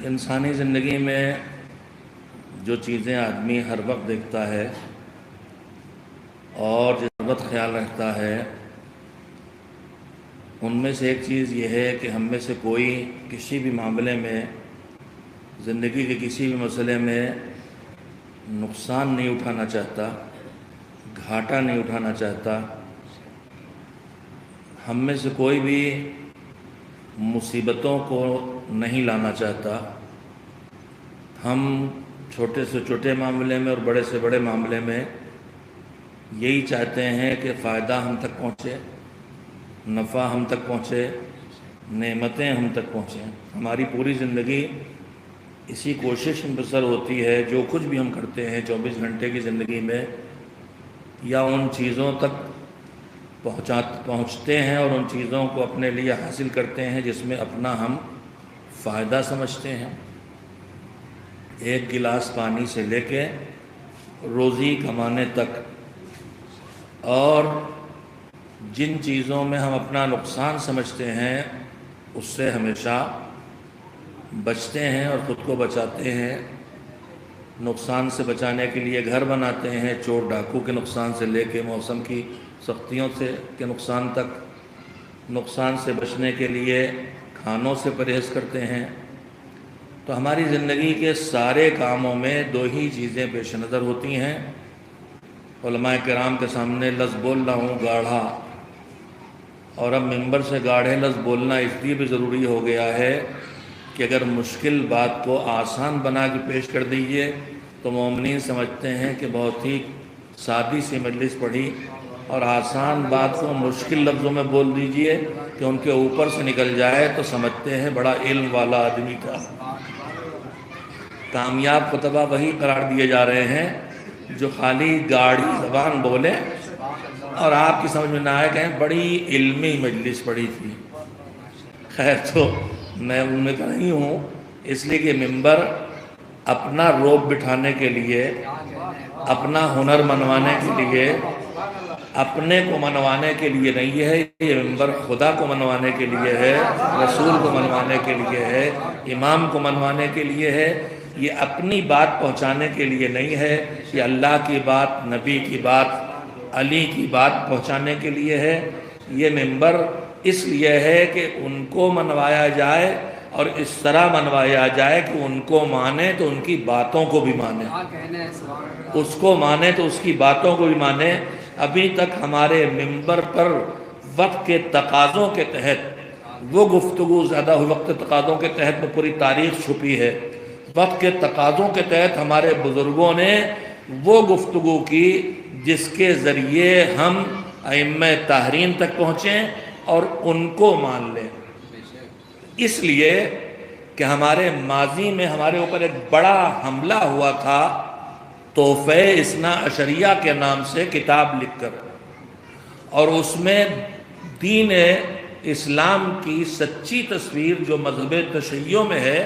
انسانی زندگی میں جو چیزیں آدمی ہر وقت دیکھتا ہے اور جس وقت خیال رکھتا ہے ان میں سے ایک چیز یہ ہے کہ ہم میں سے کوئی کسی بھی معاملے میں زندگی کے کسی بھی مسئلے میں نقصان نہیں اٹھانا چاہتا، گھاٹا نہیں اٹھانا چاہتا۔ ہم میں سے کوئی بھی مصیبتوں کو نہیں لانا چاہتا۔ ہم چھوٹے سے چھوٹے معاملے میں اور بڑے سے بڑے معاملے میں یہی چاہتے ہیں کہ فائدہ ہم تک پہنچے، نفع ہم تک پہنچے، نعمتیں ہم تک پہنچیں۔ ہماری پوری زندگی اسی کوشش میں بسر ہوتی ہے، جو کچھ بھی ہم کرتے ہیں 24 گھنٹے کی زندگی میں، یا ان چیزوں تک پہنچتے ہیں اور ان چیزوں کو اپنے لیے حاصل کرتے ہیں جس میں اپنا ہم فائدہ سمجھتے ہیں۔ ایک گلاس پانی سے لے کے روزی کمانے تک، اور جن چیزوں میں ہم اپنا نقصان سمجھتے ہیں اس سے ہمیشہ بچتے ہیں اور خود کو بچاتے ہیں۔ نقصان سے بچانے کے لیے گھر بناتے ہیں، چور ڈاکو کے نقصان سے لے کے موسم کی سختیوں کے نقصان تک۔ نقصان سے بچنے کے لیے کھانوں سے پرہیز کرتے ہیں۔ تو ہماری زندگی کے سارے کاموں میں دو ہی چیزیں پیش نظر ہوتی ہیں۔ علماء کرام کے سامنے لفظ بول رہا ہوں گاڑھا، اور اب ممبر سے گاڑھے لفظ بولنا اس لیے بھی ضروری ہو گیا ہے کہ اگر مشکل بات کو آسان بنا کے پیش کر دیجئے تو مومنین سمجھتے ہیں کہ بہت ہی سادی سی مجلس پڑھی، اور آسان بات کو مشکل لفظوں میں بول دیجئے کہ ان کے اوپر سے نکل جائے تو سمجھتے ہیں بڑا علم والا آدمی تھا۔ کامیاب خطبہ وہی قرار دیے جا رہے ہیں جو خالی گاڑی زبان بولے اور آپ کی سمجھ میں نہ آئے کہیں بڑی علمی مجلس پڑھی تھی۔ خیر، تو میں ان میں کا نہیں ہوں، اس لیے کہ ممبر اپنا روب بٹھانے کے لیے، اپنا ہنر منوانے کے لیے، اپنے کو منوانے کے لیے نہیں ہے۔ یہ ممبر خدا کو منوانے کے لیے ہے، رسول کو منوانے کے لیے ہے، امام کو منوانے کے لیے ہے۔ یہ اپنی بات پہنچانے کے لیے نہیں ہے، یہ اللہ کی بات، نبی کی بات، علی کی بات پہنچانے کے لیے ہے۔ یہ ممبر اس لیے ہے کہ ان کو منوایا جائے اور اس طرح منوایا جائے کہ ان کو مانے تو ان کی باتوں کو بھی مانے، اس کو مانے تو اس کی باتوں کو بھی مانے۔ ابھی تک ہمارے ممبر پر وقت کے تقاضوں کے تحت وہ گفتگو زیادہ ہوئی، وقت کے تقاضوں کے تحت میں پوری تاریخ چھپی ہے۔ وقت کے تقاضوں کے تحت ہمارے بزرگوں نے وہ گفتگو کی جس کے ذریعے ہم ائمہ طاہرین تک پہنچیں اور ان کو مان لیں۔ اس لیے کہ ہمارے ماضی میں ہمارے اوپر ایک بڑا حملہ ہوا تھا تحفہ اثنا عشریہ کے نام سے کتاب لکھ کر، اور اس میں دین اسلام کی سچی تصویر جو مذہب تشیع میں ہے،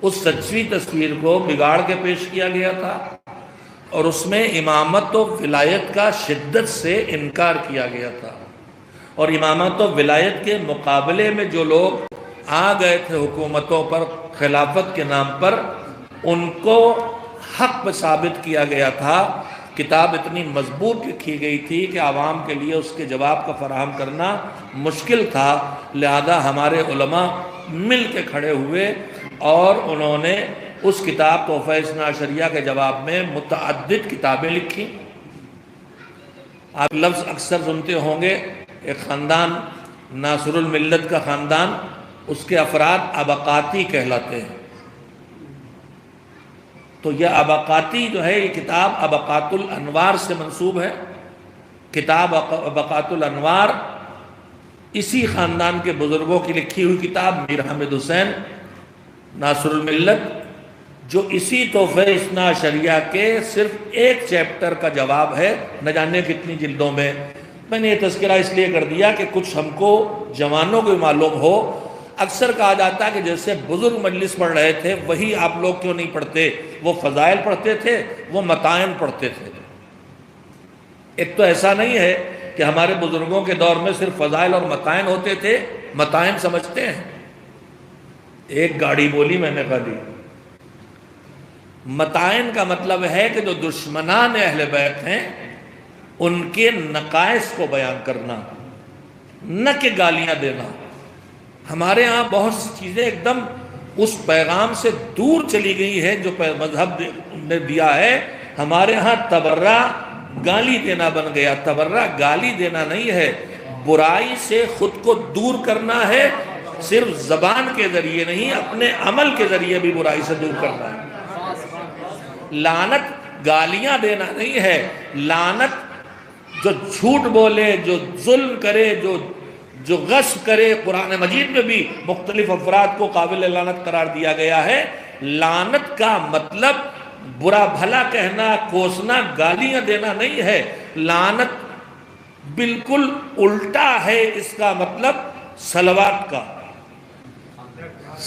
اس سچی تصویر کو بگاڑ کے پیش کیا گیا تھا، اور اس میں امامت و ولایت کا شدت سے انکار کیا گیا تھا۔ اور امامت و ولایت کے مقابلے میں جو لوگ آ گئے تھے حکومتوں پر خلافت کے نام پر، ان کو حق پہ ثابت کیا گیا تھا۔ کتاب اتنی مضبوط لکھی گئی تھی کہ عوام کے لیے اس کے جواب کا فراہم کرنا مشکل تھا، لہذا ہمارے علماء مل کے کھڑے ہوئے اور انہوں نے اس کتاب تحفہ اثنا عشریہ کے جواب میں متعدد کتابیں لکھی۔ آپ لفظ اکثر سنتے ہوں گے، ایک خاندان ناصر الملت کا خاندان، اس کے افراد ابقاتی کہلاتے ہیں۔ تو یہ ابقاتی جو ہے، یہ کتاب ابقات الانوار سے منسوب ہے۔ کتاب ابقات الانوار اسی خاندان کے بزرگوں کی لکھی ہوئی کتاب، میر حامد حسین ناصر الملت، جو اسی تحفہ اثنا عشریہ کے صرف ایک چیپٹر کا جواب ہے، نہ جانے کتنی جلدوں میں۔ میں نے یہ تذکرہ اس لیے کر دیا کہ کچھ ہم کو جوانوں کو معلوم ہو۔ اکثر کہا جاتا ہے کہ جیسے بزرگ مجلس پڑھ رہے تھے وہی آپ لوگ کیوں نہیں پڑھتے، وہ فضائل پڑھتے تھے، وہ متائن پڑھتے تھے۔ ایک تو ایسا نہیں ہے کہ ہمارے بزرگوں کے دور میں صرف فضائل اور متائن ہوتے تھے، متائن سمجھتے ہیں، ایک گاڑی بولی میں نے خالی. متائن کا مطلب ہے کہ جو دشمنان اہل بیت ہیں ان کے نقائص کو بیان کرنا، نہ کہ گالیاں دینا. ہمارے ہاں بہت سی چیزیں ایک دم اس پیغام سے دور چلی گئی ہے جو مذہب نے دیا ہے. ہمارے ہاں تبرہ گالی دینا بن گیا. تبرہ گالی دینا نہیں ہے، برائی سے خود کو دور کرنا ہے. صرف زبان کے ذریعے نہیں، اپنے عمل کے ذریعے بھی برائی سے دور کرنا ہے. لعنت گالیاں دینا نہیں ہے. لعنت جو جھوٹ بولے، جو ظلم کرے، جو غصب کرے. قرآن مجید میں بھی مختلف افراد کو قابل لعنت قرار دیا گیا ہے. لعنت کا مطلب برا بھلا کہنا، کوسنا، گالیاں دینا نہیں ہے. لعنت بالکل الٹا ہے اس کا مطلب صلوات کا.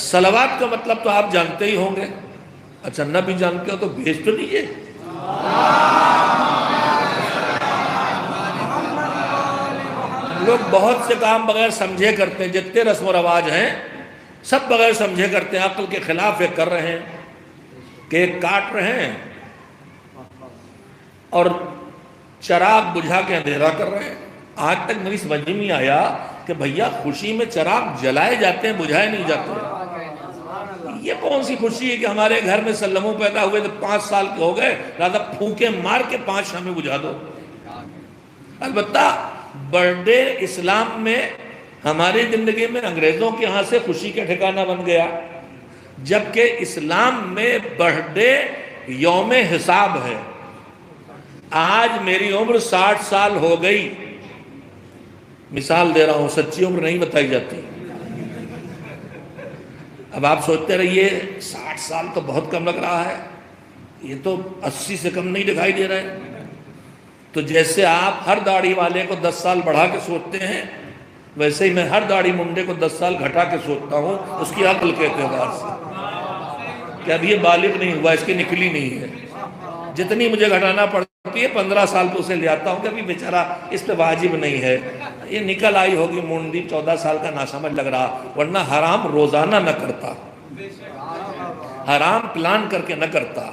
صلوات کا مطلب تو آپ جانتے ہی ہوں گے. اچھا نہ بھی جانتے ہو تو بھیج تو دیجیے. لوگ بہت سے کام بغیر سمجھے کرتے ہیں. جتنے رسم و رواج ہیں سب بغیر سمجھے کرتے ہیں. عقل کے خلاف ایک کر رہے ہیں کہ ایک کاٹ رہے ہیں اور چراغ بجھا کے اندھیرا کر رہے ہیں. آج تک میری سمجھ میں نہیں آیا کہ بھیا خوشی میں چراغ جلائے جاتے ہیں، بجھائے نہیں جاتے. یہ کون سی خوشی ہے کہ ہمارے گھر میں سلموں پیدا ہوئے تو 5 سال کے ہو گئے، لہذا پھونکے مار کے 5 شامیں بجھا دو. البتہ برتھ ڈے اسلام میں ہماری زندگی میں انگریزوں کے ہاں سے خوشی کا ٹھکانہ بن گیا، جبکہ اسلام میں برتھ ڈے یوم حساب ہے. آج میری عمر 60 سال ہو گئی. مثال دے رہا ہوں، سچی عمر نہیں بتائی جاتی. اب آپ سوچتے رہیے 60 سال تو بہت کم لگ رہا ہے، یہ تو 80 سے کم نہیں دکھائی دے رہے. تو جیسے آپ ہر داڑھی والے کو 10 سال بڑھا کے سوچتے ہیں، ویسے ہی میں ہر داڑھی منڈے کو 10 سال گھٹا کے سوچتا ہوں اس کی عقل کے اعتبار سے کہ اب یہ بالغ نہیں ہوا، اس کی نکلی نہیں ہے. جتنی مجھے گھٹانا پڑتی ہے 15 سال پہ اسے لے آتا ہوں کہ ابھی بیچارہ اس پہ واجب نہیں ہے. یہ نکل آئی ہوگی منڈی، 14 سال کا ناسمجھ لگ رہا. ورنہ حرام روزانہ نہ کرتا، حرام پلان کر کے نہ کرتا،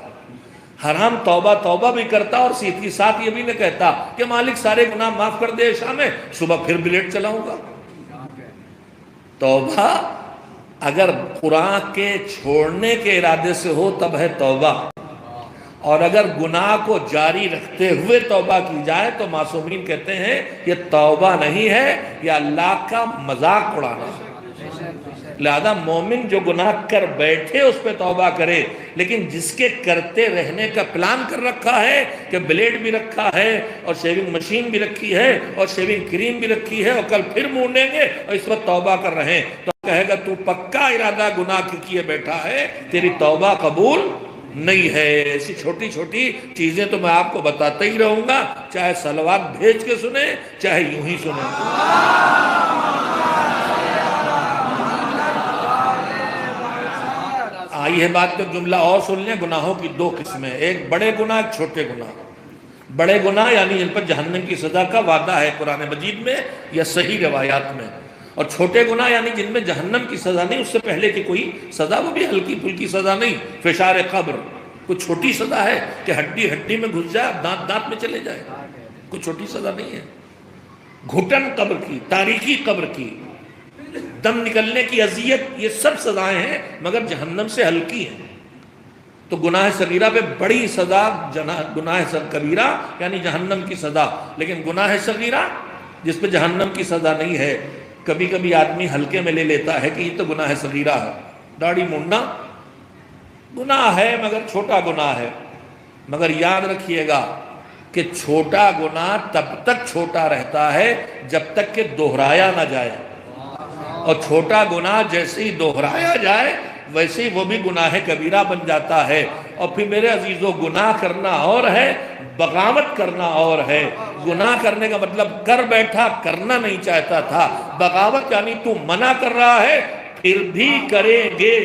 حرام توبہ بھی کرتا، اور سیدھی ساتھ یہ بھی نہ کہتا کہ مالک سارے گناہ معاف کر دے عشاء میں، صبح پھر بلیٹ چلاؤں گا. توبہ اگر قرآن کے چھوڑنے کے ارادے سے ہو تب ہے توبہ، اور اگر گناہ کو جاری رکھتے ہوئے توبہ کی جائے تو معصومین کہتے ہیں یہ توبہ نہیں ہے، یہ اللہ کا مذاق اڑانا ہے. لہذا مومن جو گناہ کر بیٹھے اس پہ توبہ کرے، لیکن جس کے کرتے رہنے کا پلان کر رکھا ہے کہ بلیڈ بھی رکھا ہے اور شیونگ مشین بھی رکھی ہے اور شیونگ کریم بھی رکھی ہے اور کل پھر مونڈیں گے اور اس وقت توبہ کر رہے ہیں، تو کہے گا تو پکا ارادہ گناہ کی کیے بیٹھا ہے، تیری توبہ قبول نہیں ہے. ایسی چھوٹی چھوٹی چیزیں تو میں آپ کو بتاتا ہی رہوں گا، چاہے صلوات بھیج کے سنیں چاہے یوں ہی سنیں. آئیے بات پہ جملہ اور سن لیں. گناہوں کی 2 قسمیں، ایک بڑے گناہ، ایک چھوٹے گناہ. بڑے گناہ یعنی جن پر جہنم کی سزا کا وعدہ ہے قرآن مجید میں یا صحیح روایات میں، اور چھوٹے گناہ یعنی جن میں جہنم کی سزا نہیں، اس سے پہلے کی کوئی سزا، وہ بھی ہلکی پھلکی سزا نہیں. فشار قبر کوئی چھوٹی سزا ہے کہ ہڈی ہڈی میں گھس جائے، دانت دانت میں چلے جائے، کوئی چھوٹی سزا نہیں ہے. گھٹن قبر کی، تاریکی قبر کی، دم نکلنے کی اذیت، یہ سب سزائیں ہیں مگر جہنم سے ہلکی ہیں. تو گناہ صغیرہ پہ بڑی سزا گناہ کبیرہ یعنی جہنم کی سزا، لیکن گناہ صغیرہ جس پہ جہنم کی سزا نہیں ہے، کبھی کبھی آدمی ہلکے میں لے لیتا ہے کہ یہ تو گناہ صغیرہ ہے. داڑھی مونڈنا گناہ ہے مگر چھوٹا گناہ ہے. مگر یاد رکھیے گا کہ چھوٹا گناہ تب تک چھوٹا رہتا ہے جب تک کہ دہرایا نہ جائے، اور چھوٹا گناہ جیسے ہی دہرایا جائے ویسے ہی وہ بھی گناہ کبیرہ بن جاتا ہے. اور پھر میرے عزیزو، گناہ کرنا اور ہے، بغاوت کرنا اور ہے. گناہ کرنے کا مطلب کر بیٹھا، کرنا نہیں چاہتا تھا. بغاوت یعنی تو منع کر رہا ہے پھر بھی کریں گے.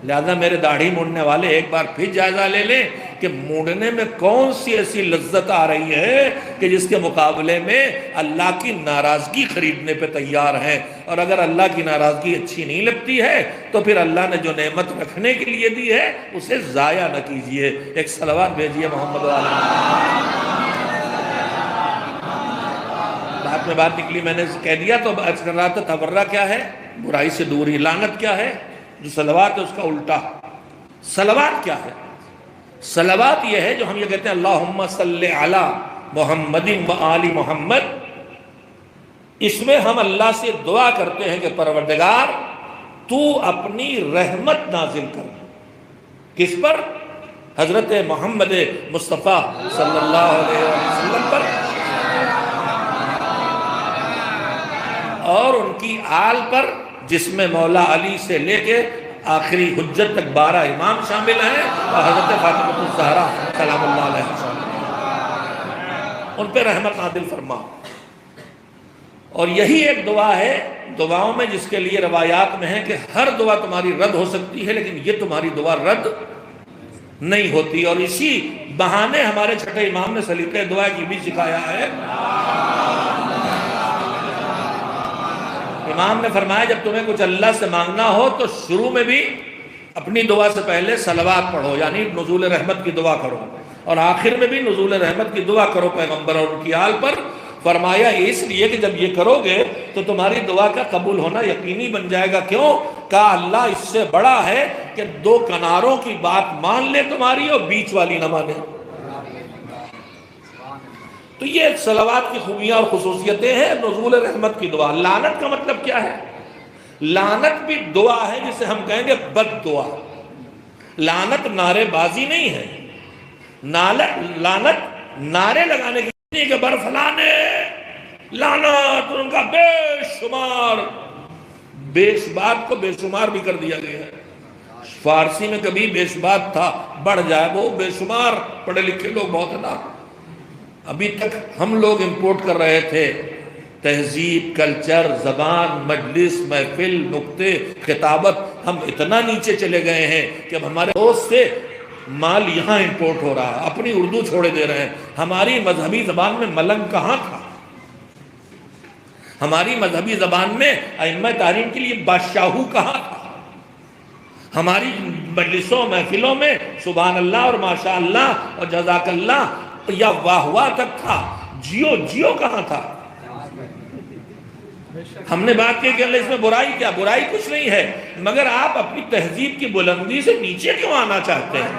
لہذا میرے داڑھی مونڈنے والے ایک بار پھر جائزہ لے لیں کہ مونڈنے میں کون سی ایسی لذت آ رہی ہے کہ جس کے مقابلے میں اللہ کی ناراضگی خریدنے پہ تیار ہیں. اور اگر اللہ کی ناراضگی اچھی نہیں لگتی ہے تو پھر اللہ نے جو نعمت رکھنے کے لیے دی ہے اسے ضائع نہ کیجئے. ایک صلوات بھیجئے محمد علیہ. بات میں بات نکلی، میں نے کہہ دیا تو عرض کر رہا تھا تبرہ کیا ہے؟ برائی سے دوری. لعنت کیا ہے؟ جو صلوات ہے اس کا الٹا. صلوات کیا ہے؟ صلوات یہ ہے جو ہم یہ کہتے ہیں اللہم صلی علی محمد و آل محمد. اس میں ہم اللہ سے دعا کرتے ہیں کہ پروردگار تو اپنی رحمت نازل کر. کس پر؟ حضرت محمد مصطفیٰ صلی اللہ علیہ وسلم پر اور ان کی آل پر، جس میں مولا علی سے لے کے آخری حجت تک 12 امام شامل ہیں اور حضرت فاطمہ الزہرا سلام اللہ علیہ ان پہ رحمت نازل فرما. اور یہی ایک دعا ہے دعاؤں میں جس کے لیے روایات میں ہے کہ ہر دعا تمہاری رد ہو سکتی ہے لیکن یہ تمہاری دعا رد نہیں ہوتی. اور اسی بہانے ہمارے چھٹے امام نے سلیقہ دعا کی بھی سکھایا ہے. امام نے فرمایا جب تمہیں کچھ اللہ سے مانگنا ہو تو شروع میں بھی اپنی دعا سے پہلے صلوات پڑھو، یعنی نزول رحمت کی دعا کرو، اور آخر میں بھی نزول رحمت کی دعا کرو پیغمبر اور ان کی آل پر. فرمایا اس لیے کہ جب یہ کرو گے تو تمہاری دعا کا قبول ہونا یقینی بن جائے گا. کیوں؟ کہا اللہ اس سے بڑا ہے کہ 2 کناروں کی بات مان لے تمہاری اور بیچ والی نہ مانے. تو یہ صلوات کی خوبیاں اور خصوصیتیں ہیں نزول رحمت کی دعا. لعنت کا مطلب کیا ہے؟ لعنت بھی دعا ہے جسے ہم کہیں گے بد دعا. لعنت نعرے بازی نہیں ہے. لعنت نعرے لگانے کی نہیں کہ بر فلانے لعنت ان کا بے شمار. بات کو بے شمار بھی کر دیا گیا ہے. فارسی میں کبھی بے شمار تھا، بڑھ جائے وہ بے شمار پڑھے لکھے لوگ بہت ہیں نا. ابھی تک ہم لوگ امپورٹ کر رہے تھے تہذیب، کلچر، زبان، مجلس، محفل، نکتے، خطابت. ہم اتنا نیچے چلے گئے ہیں کہ اب ہمارے دوست سے مال یہاں امپورٹ ہو رہا، اپنی اردو چھوڑے دے رہے ہیں. ہماری مذہبی زبان میں ملنگ کہاں تھا؟ ہماری مذہبی زبان میں ائمہ تعلیم کے لیے بادشاہو کہاں تھا؟ ہماری مجلسوں محفلوں میں سبحان اللہ اور ماشاء اللہ اور جزاک اللہ یا واہ واہ تک تھا. جیو جیو کہاں تھا؟ ہم نے بات کی کہ اللہ اس میں برائی کیا؟ برائی کچھ نہیں ہے، مگر آپ اپنی تہذیب کی بلندی سے نیچے کیوں آنا چاہتے ہیں؟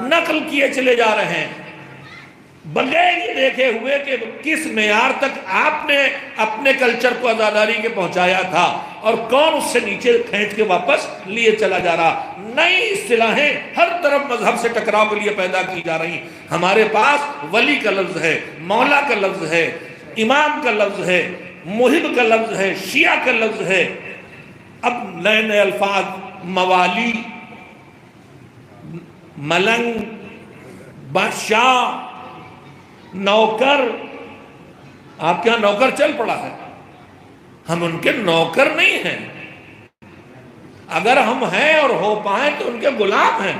نقل کیے چلے جا رہے ہیں بغیر یہ دیکھے ہوئے کہ کس معیار تک آپ نے اپنے کلچر کو عزاداری کے پہنچایا تھا اور کون اس سے نیچے کھینچ کے واپس لیے چلا جا رہا. نئی اصطلاحیں ہر طرف مذہب سے ٹکراؤ کے لیے پیدا کی جا رہی. ہمارے پاس ولی کا لفظ ہے، مولا کا لفظ ہے، امام کا لفظ ہے، محب کا لفظ ہے، شیعہ کا لفظ ہے. اب نئے نئے الفاظ موالی، ملنگ، بادشاہ، نوکر. آپ کے یہاں نوکر چل پڑا ہے، ہم ان کے نوکر نہیں ہیں. اگر ہم ہیں اور ہو پائیں تو ان کے غلام ہیں.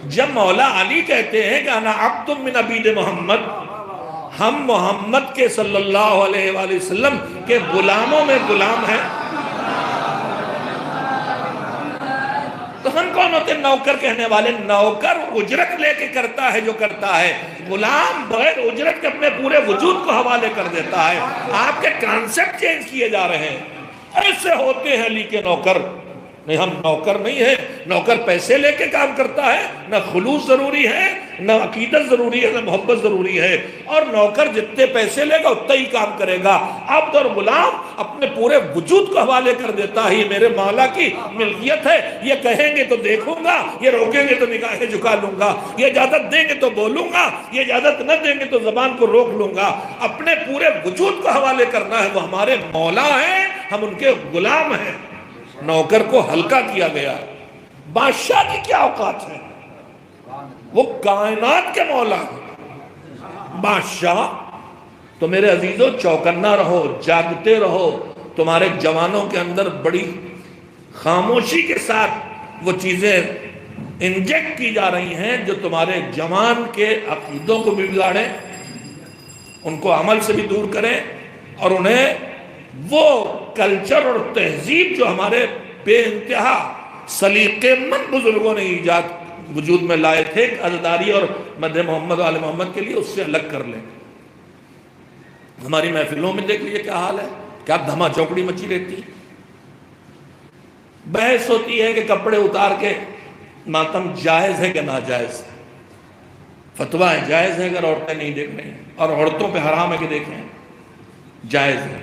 جب مولا علی کہتے ہیں کہ انا عبد من عبید محمد، ہم محمد کے صلی اللہ علیہ وآلہ وسلم کے غلاموں میں غلام ہیں، تو ہم کون ہوتے ہیں نوکر کہنے والے؟ نوکر اجرت لے کے کرتا ہے جو کرتا ہے، غلام بغیر اجرت کے اپنے پورے وجود کو حوالے کر دیتا ہے. آپ کے کانسیپٹ چینج کیے جا رہے ہیں. ایسے ہوتے ہیں علی کے نوکر. نہیں، ہم نوکر نہیں ہیں. نوکر پیسے لے کے کام کرتا ہے، نہ خلوص ضروری ہے، نہ عقیدت ضروری ہے، نہ محبت ضروری ہے. اور نوکر جتنے پیسے لے گا اتنا ہی کام کرے گا. عبد اور غلام اپنے پورے وجود کو حوالے کر دیتا ہے. یہ میرے مولا کی ملکیت ہے، یہ کہیں گے تو دیکھوں گا، یہ روکیں گے تو نگاہیں جھکا لوں گا، یہ اجازت دیں گے تو بولوں گا، یہ اجازت نہ دیں گے تو زبان کو روک لوں گا. اپنے پورے وجود کو حوالے کرنا ہے. وہ ہمارے مولا ہیں، ہم ان کے غلام ہیں. نوکر کو ہلکا کیا گیا. بادشاہ کی کیا اوقات ہے؟ وہ کائنات کے مولا ہیں. بادشاہ تو میرے عزیزو چوکنا رہو، جاگتے رہو. تمہارے جوانوں کے اندر بڑی خاموشی کے ساتھ وہ چیزیں انجیکٹ کی جا رہی ہیں جو تمہارے جوان کے عقیدوں کو بھی بگاڑیں، ان کو عمل سے بھی دور کریں، اور انہیں وہ کلچر اور تہذیب جو ہمارے بے انتہا سلیقے مند بزرگوں نے ایجاد وجود میں لائے تھے عزاداری اور مدح محمد و آل محمد کے لیے، اس سے الگ کر لیں۔ ہماری محفلوں میں دیکھ لیجیے کیا حال ہے، کیا دھما چوکڑی مچی رہتی ہے۔ بحث ہوتی ہے کہ کپڑے اتار کے ماتم جائز ہے کہ ناجائز، فتویٰ ہے جائز ہے اگر عورتیں نہیں دیکھ رہی ہیں، اور عورتوں پہ حرام ہے کہ دیکھیں، جائز ہے۔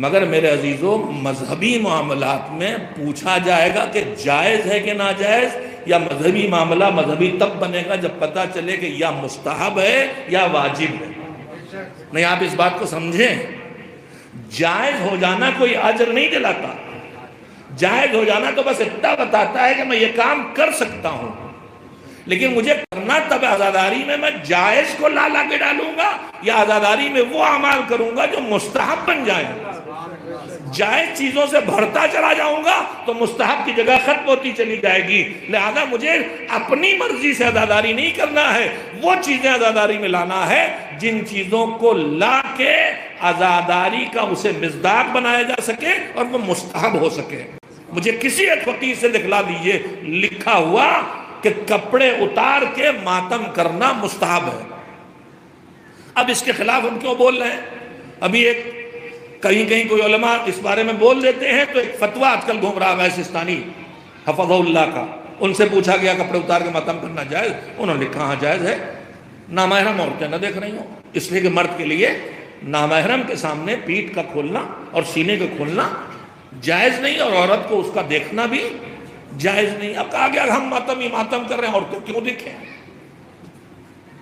مگر میرے عزیزوں، مذہبی معاملات میں پوچھا جائے گا کہ جائز ہے کہ ناجائز، یا مذہبی معاملہ مذہبی تب بنے گا جب پتہ چلے کہ یا مستحب ہے یا واجب ہے۔ نہیں، آپ اس بات کو سمجھیں، جائز ہو جانا کوئی اجر نہیں دلاتا، جائز ہو جانا تو بس اتنا بتاتا ہے کہ میں یہ کام کر سکتا ہوں، لیکن مجھے کرنا تب عزاداری میں جائز کو لا کے ڈالوں گا، یا عزاداری میں وہ اعمال کروں گا جو مستحب بن جائیں۔ جائز چیزوں سے بھرتا چلا جاؤں گا تو مستحب کی جگہ ختم ہوتی چلی جائے گی، لہذا مجھے اپنی مرضی سے عزاداری نہیں کرنا ہے، وہ چیزیں عزاداری میں لانا ہے جن چیزوں کو لا کے عزاداری کا اسے مصداق بنایا جا سکے اور وہ مستحب ہو سکے۔ مجھے کسی ایک فقیر سے دکھلا دیجئے لکھا ہوا کہ کپڑے اتار کے ماتم کرنا مستحب ہے۔ اب اس کے خلاف ہم کیوں بول رہے ہیں؟ ابھی ایک کہیں کوئی علماء اس بارے میں بول دیتے ہیں تو ایک فتویٰ آج کل گھوم رہا ہے سستانی حفظہ اللہ کا، ان سے پوچھا گیا کپڑے اتار کے ماتم کرنا جائز؟ انہوں نے کہا ہاں جائز ہے، نامحرم عورتیں نہ دیکھ رہی ہوں، اس لیے کہ مرد کے لیے نامحرم کے سامنے پیٹھ کا کھولنا اور سینے کا کھولنا جائز نہیں، اور عورت کو اس کا دیکھنا بھی جائز نہیں۔ اب کہا گیا ہم ماتم ہی ماتم کر رہے ہیں، عورتیں کیوں دیکھیں؟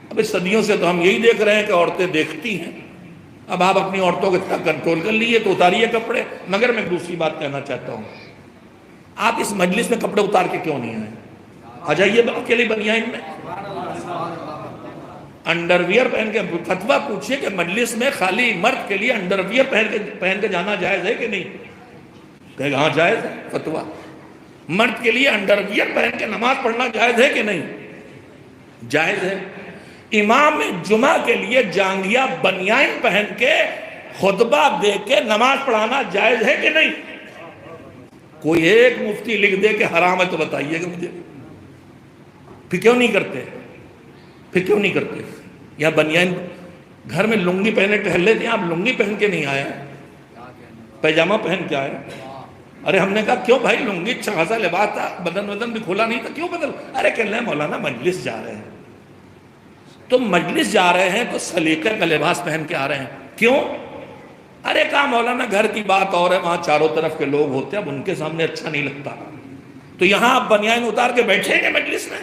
اب اس صدیوں سے تو ہم یہی دیکھ رہے ہیں کہ عورتیں دیکھتی ہیں، اب آپ اپنی عورتوں کو اتنا کنٹرول کر لیے تو اتاریے کپڑے۔ مگر میں دوسری بات کہنا چاہتا ہوں، آپ اس مجلس میں کپڑے اتار کے کیوں نہیں آئے؟ آ جائیے اکیلی بنیان میں انڈرویئر پہن کے فتویٰ پوچھئے کہ مجلس میں خالی مرد کے لیے انڈرویئر پہن کے جانا جائز ہے کہ نہیں؟ کہے گا ہاں جائز ہے فتویٰ۔ مرد کے لیے انڈرویئر پہن کے نماز پڑھنا جائز ہے کہ نہیں؟ جائز ہے۔ امام جمعہ کے لیے جانگیا بنیان پہن کے خطبہ دے کے نماز پڑھانا جائز ہے کہ نہیں؟ کوئی ایک مفتی لکھ دے کہ حرام ہے تو بتائیے گا مجھے، پھر کیوں نہیں کرتے؟ پھر کیوں نہیں کرتے؟ یا بنیان گھر میں لنگی پہنے ٹہل لیتے ہیں، آپ لنگی پہن کے نہیں آئے، پیجامہ پہن کے آئے۔ ارے ہم نے کہا کیوں بھائی، لنگی اچھا خاصا لباس تھا، بدن بھی کھولا نہیں تھا، کیوں بدل؟ ارے کہنے ہیں مولانا مجلس جا رہے ہیں۔ تو مجلس جا رہے ہیں تو سلیقے کا لباس پہن کے آ رہے ہیں، کیوں؟ ارے کہا مولانا گھر کی بات اور ہے، وہاں چاروں طرف کے لوگ ہوتے ہیں، اب ان کے سامنے اچھا نہیں لگتا، تو یہاں آپ بنیان اتار کے بیٹھیں گے مجلس میں؟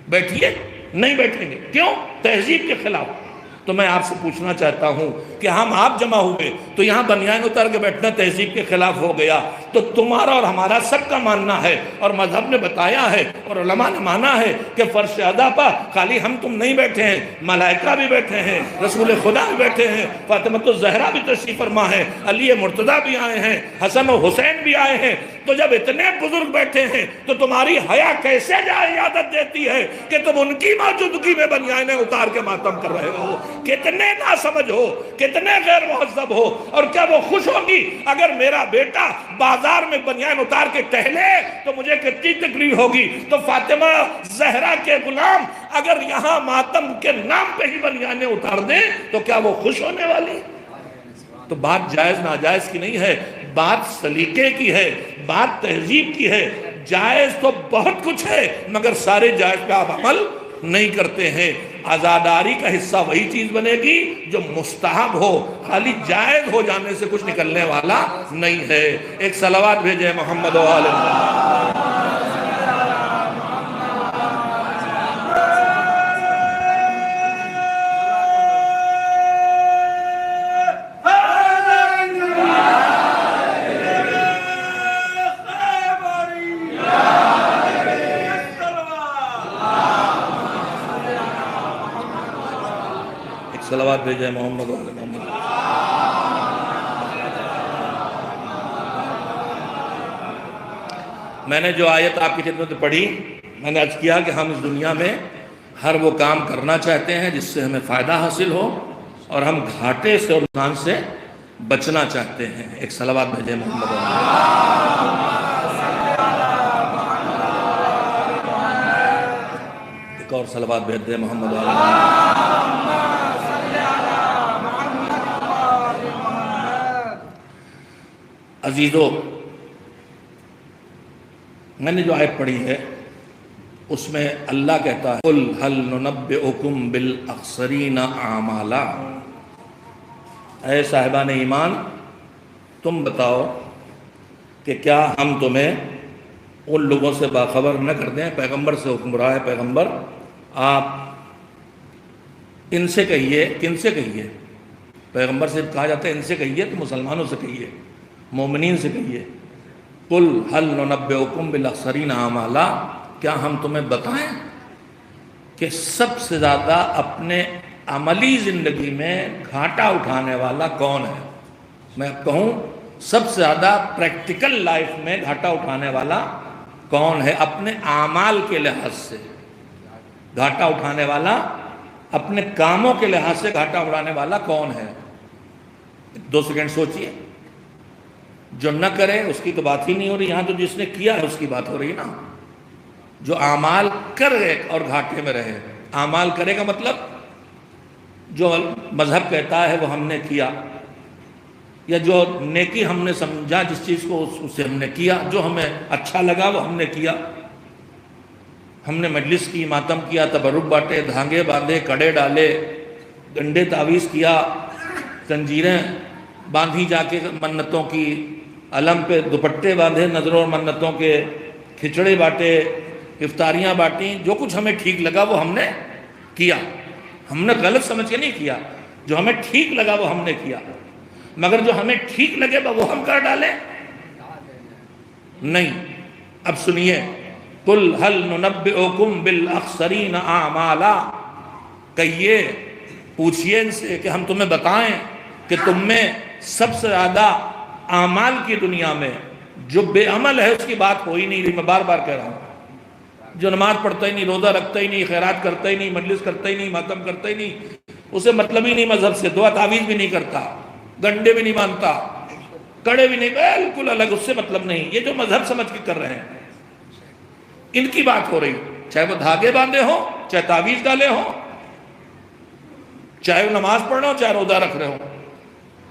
بیٹھیے، نہیں بیٹھیں گے، کیوں؟ تہذیب کے خلاف۔ تو میں آپ سے پوچھنا چاہتا ہوں کہ ہم آپ جمع ہوئے تو یہاں بنیان اتار کے بیٹھنا تہذیب کے خلاف ہو گیا، تو تمہارا اور ہمارا سب کا ماننا ہے، اور مذہب نے بتایا ہے اور علماء نے مانا ہے کہ فرش ادا پر خالی ہم تم نہیں بیٹھے ہیں، ملائکہ بھی بیٹھے ہیں، رسول خدا بھی بیٹھے ہیں، فاطمہ الزہرا بھی تشریف فرما ہے، علی مرتضیٰ بھی آئے ہیں، حسن و حسین بھی آئے ہیں۔ تو جب اتنے بزرگ بیٹھے ہیں تو تمہاری حیا کیسے اجازت دیتی ہے کہ تم ان کی موجودگی میں بنیانیں اتار کے ماتم کر رہے ہو؟ کتنے ناسمجھ ہو، کتنے غیر مہذب ہو، اور کیا وہ خوش ہوگی اگر میرا بیٹا بازار میں بنیان اتار کے ٹہلے تو مجھے کتنی تکلیف ہوگی؟ تو فاطمہ زہرا کے غلام اگر یہاں ماتم کے نام پہ ہی بنیانیں اتار دیں تو کیا وہ خوش ہونے والی؟ تو بات جائز ناجائز کی نہیں ہے، بات سلیقے کی ہے، بات تہذیب کی ہے۔ جائز تو بہت کچھ ہے مگر سارے جائز پہ آپ عمل نہیں کرتے ہیں۔ عزاداری کا حصہ وہی چیز بنے گی جو مستحب ہو، خالی جائز ہو جانے سے کچھ نکلنے والا نہیں ہے۔ ایک صلوات بھیجے محمد و آل محمد۔ صلوات بھیجے محمد و آل محمد۔ میں نے جو آیت آپ کی خدمت میں پڑھی، میں نے عرض کیا کہ ہم اس دنیا میں ہر وہ کام کرنا چاہتے ہیں جس سے ہمیں فائدہ حاصل ہو، اور ہم گھاٹے سے اور نقصان سے بچنا چاہتے ہیں۔ ایک صلوات بھیجیں محمد ایک اور صلوات بھیج دیں محمد عزیزو، میں نے جو آیت پڑھی ہے اس میں اللہ کہتا ہے قُلْ هَلْ نُنَبِّئُكُمْ بِالْأَخْسَرِينَ أَعْمَالًا، اے صاحبان ایمان تم بتاؤ کہ کیا ہم تمہیں ان لوگوں سے باخبر نہ کر دیں۔ پیغمبر سے حکم رہا ہے، پیغمبر آپ ان سے کہیے، کن سے کہیے؟ پیغمبر سے کہا جاتا ہے ان سے کہیے تو مسلمانوں سے کہیے، مومنین سے کہیے۔ قُلْ هَلْ نُنَبِّئُكُمْ بِالْأَخْسَرِينَ أَعْمَالًا، کیا ہم تمہیں بتائیں کہ سب سے زیادہ اپنے عملی زندگی میں گھاٹا اٹھانے والا کون ہے؟ میں کہوں سب سے زیادہ پریکٹیکل لائف میں گھاٹا اٹھانے والا کون ہے؟ اپنے اعمال کے لحاظ سے گھاٹا اٹھانے والا، اپنے کاموں کے لحاظ سے گھاٹا اٹھانے والا کون ہے؟ 2 سیکنڈ سوچئے۔ جو نہ کرے اس کی تو بات ہی نہیں ہو رہی، یہاں تو جس نے کیا ہے اس کی بات ہو رہی ہے نا۔ جو اعمال کرے اور گھاٹے میں رہے، اعمال کرے کا مطلب جو مذہب کہتا ہے وہ ہم نے کیا، یا جو نیکی ہم نے سمجھا جس چیز کو اسے ہم نے کیا، جو ہمیں اچھا لگا وہ ہم نے کیا۔ ہم نے مجلس کی، ماتم کیا، تبرک بانٹے، دھانگے باندھے، کڑے ڈالے، ڈنڈے تعویذ کیا، زنجیریں باندھی جا کے منتوں کی، علم پہ دوپٹے باندھے نظروں اور منتوں کے، کھچڑے بانٹے، افطاریاں بانٹیں، جو کچھ ہمیں ٹھیک لگا وہ ہم نے کیا۔ ہم نے غلط سمجھ کے نہیں کیا، جو ہمیں ٹھیک لگا وہ ہم نے کیا۔ مگر جو ہمیں ٹھیک لگے وہ ہم کر ڈالیں نہیں۔ اب سنیے، قُلْ هَلْ نُنَبِّئُكُمْ بِالْأَخْسَرِينَ أَعْمَالًا، کہیے، پوچھئے ان سے کہ ہم تمہیں بتائیں کہ تم میں سب سے زیادہ اعمال کی دنیا میں جو بے عمل ہے اس کی بات ہو ہی نہیں رہی۔ میں بار بار کہہ رہا ہوں، جو نماز پڑھتا ہی نہیں، روزہ رکھتا ہی نہیں، خیرات کرتا ہی نہیں، مجلس کرتا ہی نہیں، ماتم کرتا ہی نہیں، اسے مطلب ہی نہیں مذہب سے، دعا تعویذ بھی نہیں کرتا، گنڈے بھی نہیں مانتا، کڑے بھی نہیں، بالکل الگ، اس سے مطلب نہیں۔ یہ جو مذہب سمجھ کے کر رہے ہیں ان کی بات ہو رہی، چاہے وہ دھاگے باندھے ہوں، چاہے تعویذ ڈالے ہوں، چاہے وہ نماز پڑھ رہے ہوں، چاہے روزہ رکھ رہے ہوں۔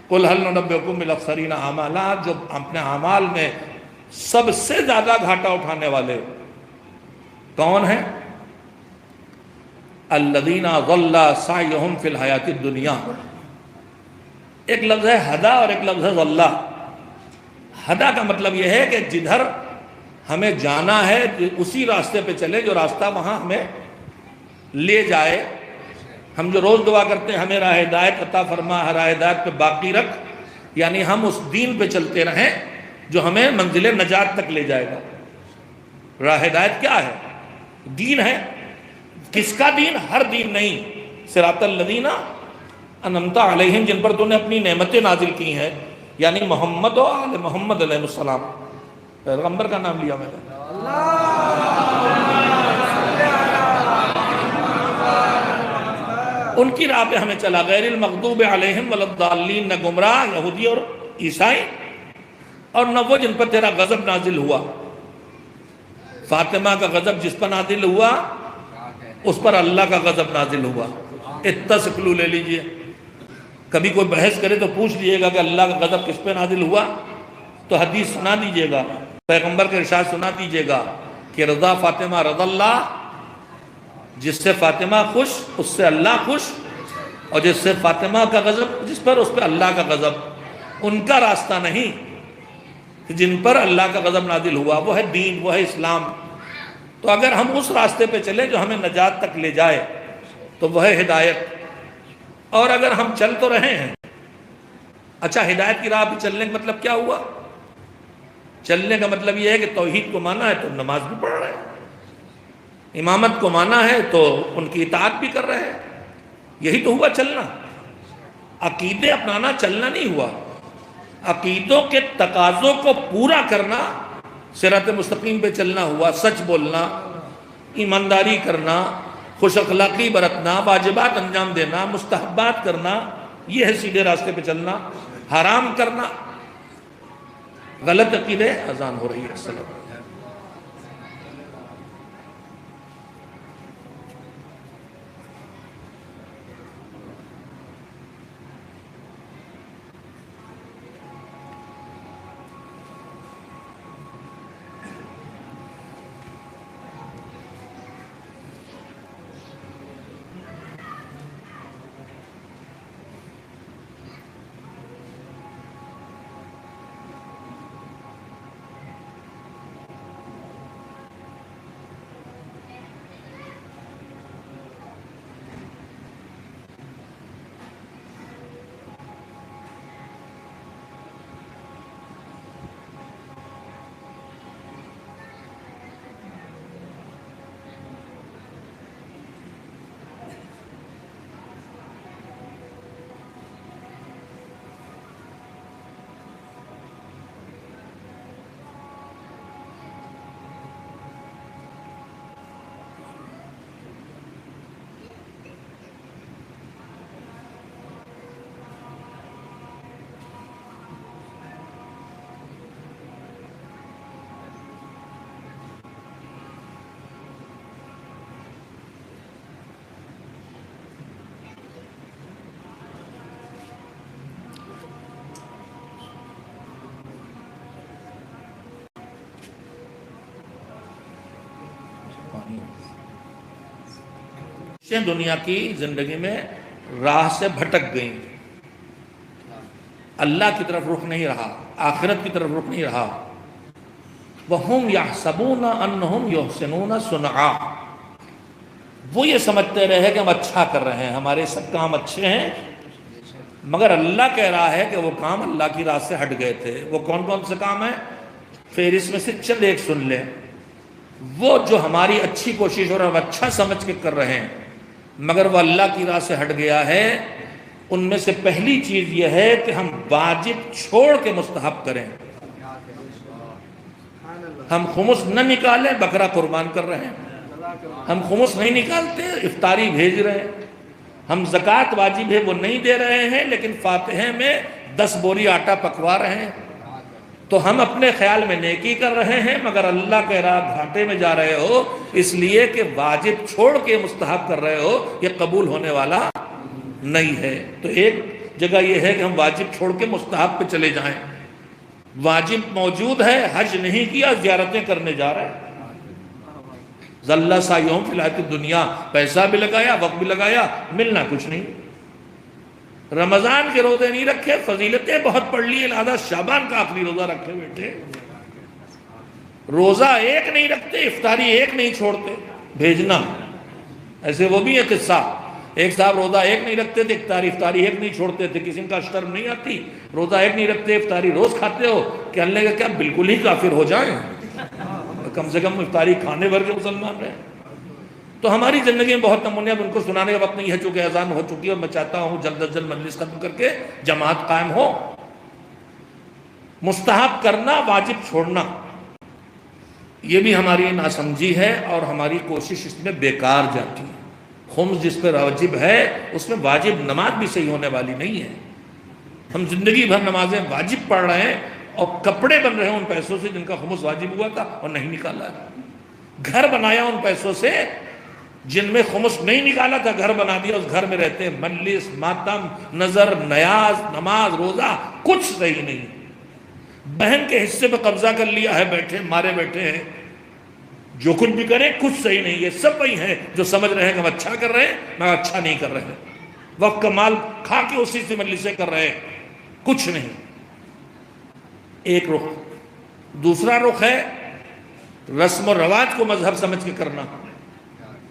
قُلْ هَلْ نُنَبِّئُكُمْ بِالْأَخْسَرِينَ أَعْمَالًا، جو اپنے اعمال میں سب سے زیادہ گھاٹا اٹھانے والے کون ہیں؟ الَّذِينَ ضَلَّ سَعْيُهُمْ فِي الْحَيَاةِ الدُّنْيَا، ایک لفظ ہے ہدا اور ایک لفظ ہے ضَلَّ۔ ہدا کا مطلب یہ ہے کہ جدھر ہمیں جانا ہے اسی راستے پہ چلے جو راستہ وہاں ہمیں لے جائے۔ ہم جو روز دعا کرتے ہیں ہمیں راہ ہدایت عطا فرما، راہ ہدایت پہ باقی رکھ، یعنی ہم اس دین پہ چلتے رہیں جو ہمیں منزل نجات تک لے جائے گا۔ راہ ہدایت کیا ہے؟ دین ہے۔ کس کا دین؟ ہر دین نہیں، صراط الذین انعمت علیہم، جن پر تو نے اپنی نعمتیں نازل کی ہیں، یعنی محمد و آل محمد علیہ السلام، پیغمبر کا نام لیا میں نے۔ ان کی راہ پہ ہمیں چلا، غیر المغضوب علیہم ولا الضالین، نہ گمراہ یہودی اور عیسائی، اور نہ وہ جن پر تیرا غضب نازل ہوا۔ فاطمہ کا غضب جس پر نازل ہوا اس پر اللہ کا غضب نازل ہوا۔ اتسکلو لے لیجئے، کبھی کوئی بحث کرے تو پوچھ لیجئے گا کہ اللہ کا غضب کس پہ نازل ہوا، تو حدیث سنا دیجئے گا، پیغمبر کے ارشاد سنا دیجئے گا کہ رضا فاطمہ رضا اللہ، جس سے فاطمہ خوش اس سے اللہ خوش، اور جس سے فاطمہ کا غضب جس پر اس پہ اللہ کا غضب۔ ان کا راستہ نہیں کہ جن پر اللہ کا غضب نازل ہوا، وہ ہے دین، وہ ہے اسلام۔ تو اگر ہم اس راستے پہ چلیں جو ہمیں نجات تک لے جائے تو وہ ہے ہدایت۔ اور اگر ہم چل تو رہے ہیں، اچھا ہدایت کی راہ پہ چلنے کا مطلب کیا ہوا؟ چلنے کا مطلب یہ ہے کہ توحید کو مانا ہے تو نماز بھی پڑھ رہے ہیں، امامت کو مانا ہے تو ان کی اطاعت بھی کر رہے ہیں، یہی تو ہوا چلنا۔ عقیدے اپنانا چلنا نہیں ہوا، عقیدوں کے تقاضوں کو پورا کرنا صراط مستقیم پہ چلنا ہوا سچ بولنا، ایمانداری کرنا، خوش اخلاقی برتنا، واجبات انجام دینا، مستحبات کرنا، یہ ہے سیدھے راستے پہ چلنا۔ حرام کرنا غلط عقیدے۔ اذان ہو رہی ہے، السلام علیکم۔ دنیا کی زندگی میں راہ سے بھٹک گئیں، اللہ کی طرف رخ نہیں رہا، آخرت کی طرف رخ نہیں رہا۔ وَهُمْ يَحْسَبُونَ أَنَّهُمْ يُحْسِنُونَ صُنْعًا، وہ یہ سمجھتے رہے کہ ہم اچھا کر رہے ہیں، ہمارے سب کام اچھے ہیں، مگر اللہ کہہ رہا ہے کہ وہ کام اللہ کی راہ سے ہٹ گئے تھے۔ وہ کون کون سے کام ہیں؟ فہرست میں سے چند ایک سن لیں۔ وہ جو ہماری اچھی کوشش اور ہم اچھا سمجھ کے کر رہے ہیں مگر وہ اللہ کی راہ سے ہٹ گیا ہے، ان میں سے پہلی چیز یہ ہے کہ ہم واجب چھوڑ کے مستحب کریں۔ ہم خمس نہ نکالیں، بکرا قربان کر رہے ہیں۔ ہم خمس نہیں نکالتے، افطاری بھیج رہے ہیں۔ ہم زکوٰۃ واجب ہے وہ نہیں دے رہے ہیں، لیکن فاتحہ میں 10 بوری آٹا پکوا رہے ہیں۔ تو ہم اپنے خیال میں نیکی کر رہے ہیں مگر اللہ کہہ رہا گھاٹے میں جا رہے ہو، اس لیے کہ واجب چھوڑ کے مستحب کر رہے ہو، یہ قبول ہونے والا نہیں ہے۔ تو ایک جگہ یہ ہے کہ ہم واجب چھوڑ کے مستحب پہ چلے جائیں۔ واجب موجود ہے، حج نہیں کیا، زیارتیں کرنے جا رہے ہیں۔ ذلّ سعیہم فی الحیاۃ الدنیا، پیسہ بھی لگایا، وقت بھی لگایا، ملنا کچھ نہیں۔ رمضان کے روزے نہیں رکھے، فضیلتیں بہت پڑھ لی، لہذا شعبان کا آخری روزہ رکھے بیٹھے۔ روزہ ایک نہیں رکھتے، افطاری ایک نہیں چھوڑتے، بھیجنا۔ ایسے وہ بھی ہے قصہ، ایک صاحب روزہ ایک نہیں رکھتے تھے، افطاری ایک نہیں چھوڑتے تھے، کسی کا شرم نہیں آتی، روزہ ایک نہیں رکھتے، افطاری روز کھاتے ہو، کہ اللہ کا کیا بالکل ہی کافر ہو جائیں؟ کم سے کم افطاری کھانے بھر کے مسلمان رہے۔ تو ہماری زندگی میں بہت نمونے، اب ان کو سنانے کا وقت نہیں ہے چونکہ اذان ہو چکی ہے، اور میں چاہتا ہوں جلد از جلد مجلس ختم کر کے جماعت قائم ہو۔ مستحب کرنا، واجب چھوڑنا، یہ بھی ہماری ناسمجھی ہے اور ہماری کوشش اس میں بیکار جاتی ہے۔ خمس جس پہ واجب ہے اس میں واجب نماز بھی صحیح ہونے والی نہیں ہے۔ ہم زندگی بھر نمازیں واجب پڑھ رہے ہیں اور کپڑے بن رہے ہیں ان پیسوں سے جن کا خمس واجب ہوا تھا اور نہیں نکالا ہے۔ گھر بنایا ان پیسوں سے جن میں خمس نہیں نکالا تھا، گھر بنا دیا، اس گھر میں رہتے ہیں، مجلس، ماتم، نظر، نیاز، نماز، روزہ کچھ صحیح نہیں۔ بہن کے حصے پہ قبضہ کر لیا ہے، بیٹھے مارے بیٹھے ہیں، جو کچھ بھی کریں کچھ صحیح نہیں۔ یہ سب وہی ہیں جو سمجھ رہے ہیں کہ ہم اچھا کر رہے ہیں مگر اچھا نہیں کر رہے ہیں، وقت کا مال کھا کے اسی سے مجلسیں کر رہے ہیں، کچھ نہیں۔ ایک رخ۔ دوسرا رخ ہے رسم و رواج کو مذہب سمجھ کے کرنا۔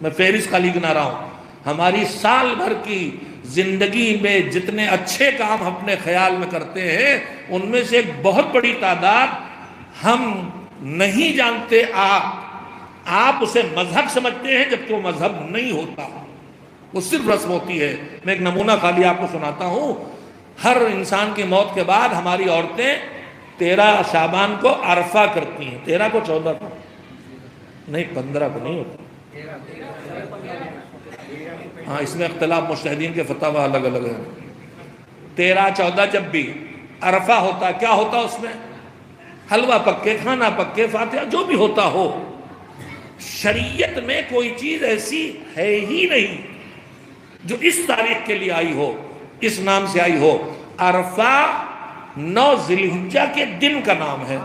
میں فہرست خالی گنا رہا ہوں، ہماری سال بھر کی زندگی میں جتنے اچھے کام اپنے خیال میں کرتے ہیں ان میں سے ایک بہت بڑی تعداد ہم نہیں جانتے، آپ اسے مذہب سمجھتے ہیں جبکہ وہ مذہب نہیں ہوتا، وہ صرف رسم ہوتی ہے۔ میں ایک نمونہ خالی آپ کو سناتا ہوں۔ ہر انسان کی موت کے بعد ہماری عورتیں 13 شعبان کو عرفہ کرتی ہیں، 13 کو 14 کو نہیں، 15 کو نہیں ہوتا۔ ہاں اس میں اختلاف مجتہدین کے فتاوی الگ الگ ہیں۔ 13 14 جب بھی عرفہ ہوتا، کیا ہوتا اس میں؟ حلوہ پکے، کھانا پکے، فاتحہ، جو بھی ہوتا ہو۔ شریعت میں کوئی چیز ایسی ہے ہی نہیں جو اس تاریخ کے لیے آئی ہو، اس نام سے آئی ہو۔ عرفہ 9 ذی الحجہ کے دن کا نام ہے۔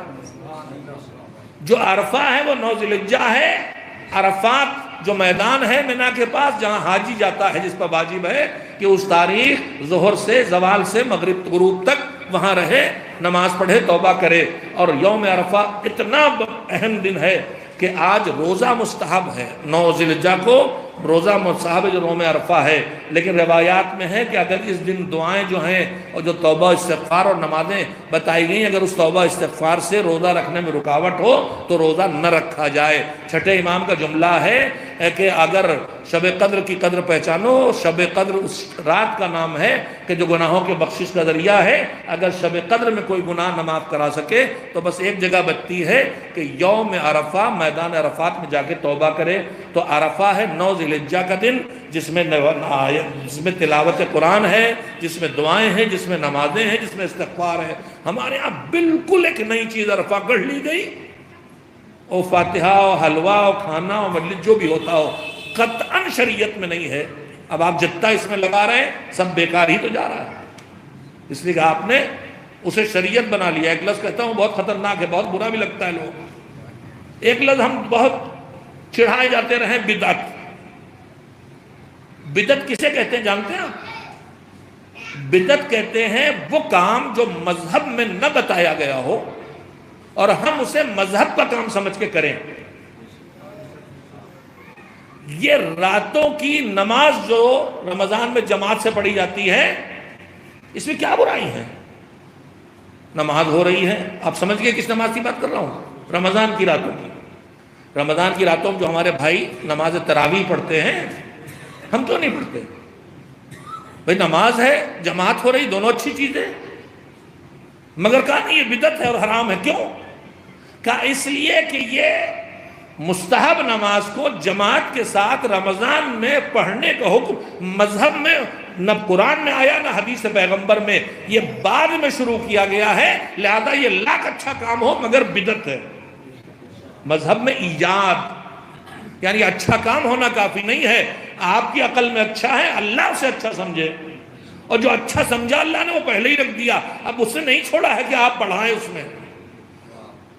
جو عرفہ ہے وہ 9 ذی الحجہ ہے۔ عرفات جو میدان ہے مینا کے پاس جہاں حاجی جاتا ہے، جس پر واجب ہے کہ اس تاریخ ظہر سے زوال سے مغرب غروب تک وہاں رہے، نماز پڑھے، توبہ کرے۔ اور یوم عرفہ اتنا اہم دن ہے کہ آج روزہ مستحب ہے، 9 ذی الحجہ کو روزہ مستحب ہے جو یوم عرفہ ہے۔ لیکن روایات میں ہے کہ اگر اس دن دعائیں جو ہیں اور جو توبہ استغفار اور نمازیں بتائی گئیں، اگر اس توبہ استغفار سے روزہ رکھنے میں رکاوٹ ہو تو روزہ نہ رکھا جائے۔ چھٹے امام کا جملہ ہے کہ اگر شب قدر کی قدر پہچانو، شب قدر اس رات کا نام ہے کہ جو گناہوں کے بخشش کا ذریعہ ہے۔ اگر شب قدر میں کوئی گناہ نہ معاف کرا سکے تو بس ایک جگہ بچتی ہے کہ یوم عرفہ میدان عرفات میں جا کے توبہ کرے۔ تو عرفہ ہے 9 ذی الحجہ کا دن، جس میں تلاوت قرآن ہے، جس میں دعائیں ہیں، جس میں نمازیں ہیں، جس میں استغفار ہے۔ ہمارے ہاں بالکل ایک نئی چیز عرفہ گڑھ لی گئی، او فاتحہ او حلوہ او کھانا او مجلس جو بھی ہوتا ہو، قطعاً شریعت میں نہیں ہے۔ اب آپ جتنا اس میں لگا رہے ہیں سب بیکار ہی تو جا رہا ہے، اس لیے کہ آپ نے اسے شریعت بنا لیا۔ ایک لفظ کہتا ہوں بہت خطرناک ہے، بہت برا بھی لگتا ہے لوگ، ایک لفظ ہم بہت چڑھائے جاتے رہے، بدعت۔ بدعت کسے کہتے ہیں جانتے ہیں آپ؟ بدعت کہتے ہیں وہ کام جو مذہب میں نہ بتایا گیا ہو اور ہم اسے مذہب کا کام سمجھ کے کریں۔ یہ راتوں کی نماز جو رمضان میں جماعت سے پڑھی جاتی ہے، اس میں کیا برائی ہے؟ نماز ہو رہی ہے، آپ سمجھ گئے کس نماز کی بات کر رہا ہوں؟ رمضان کی راتوں کی۔ رمضان کی راتوں میں جو ہمارے بھائی نماز تراویح پڑھتے ہیں، ہم تو نہیں پڑھتے بھائی۔ نماز ہے، جماعت ہو رہی، دونوں اچھی چیزیں، مگر کہا نہیں یہ بدعت ہے اور حرام ہے۔ کیوں؟ کہا اس لیے کہ یہ مستحب نماز کو جماعت کے ساتھ رمضان میں پڑھنے کا حکم مذہب میں نہ قرآن میں آیا نہ حدیث پیغمبر میں، یہ بعد میں شروع کیا گیا ہے، لہذا یہ لاکھ اچھا کام ہو مگر بدعت ہے۔ مذہب میں ایجاد، یعنی اچھا کام ہونا کافی نہیں ہے، آپ کی عقل میں اچھا ہے، اللہ اسے اچھا سمجھے، اور جو اچھا سمجھا اللہ نے وہ پہلے ہی رکھ دیا، اب اس نے نہیں چھوڑا ہے کہ آپ بڑھائیں اس میں۔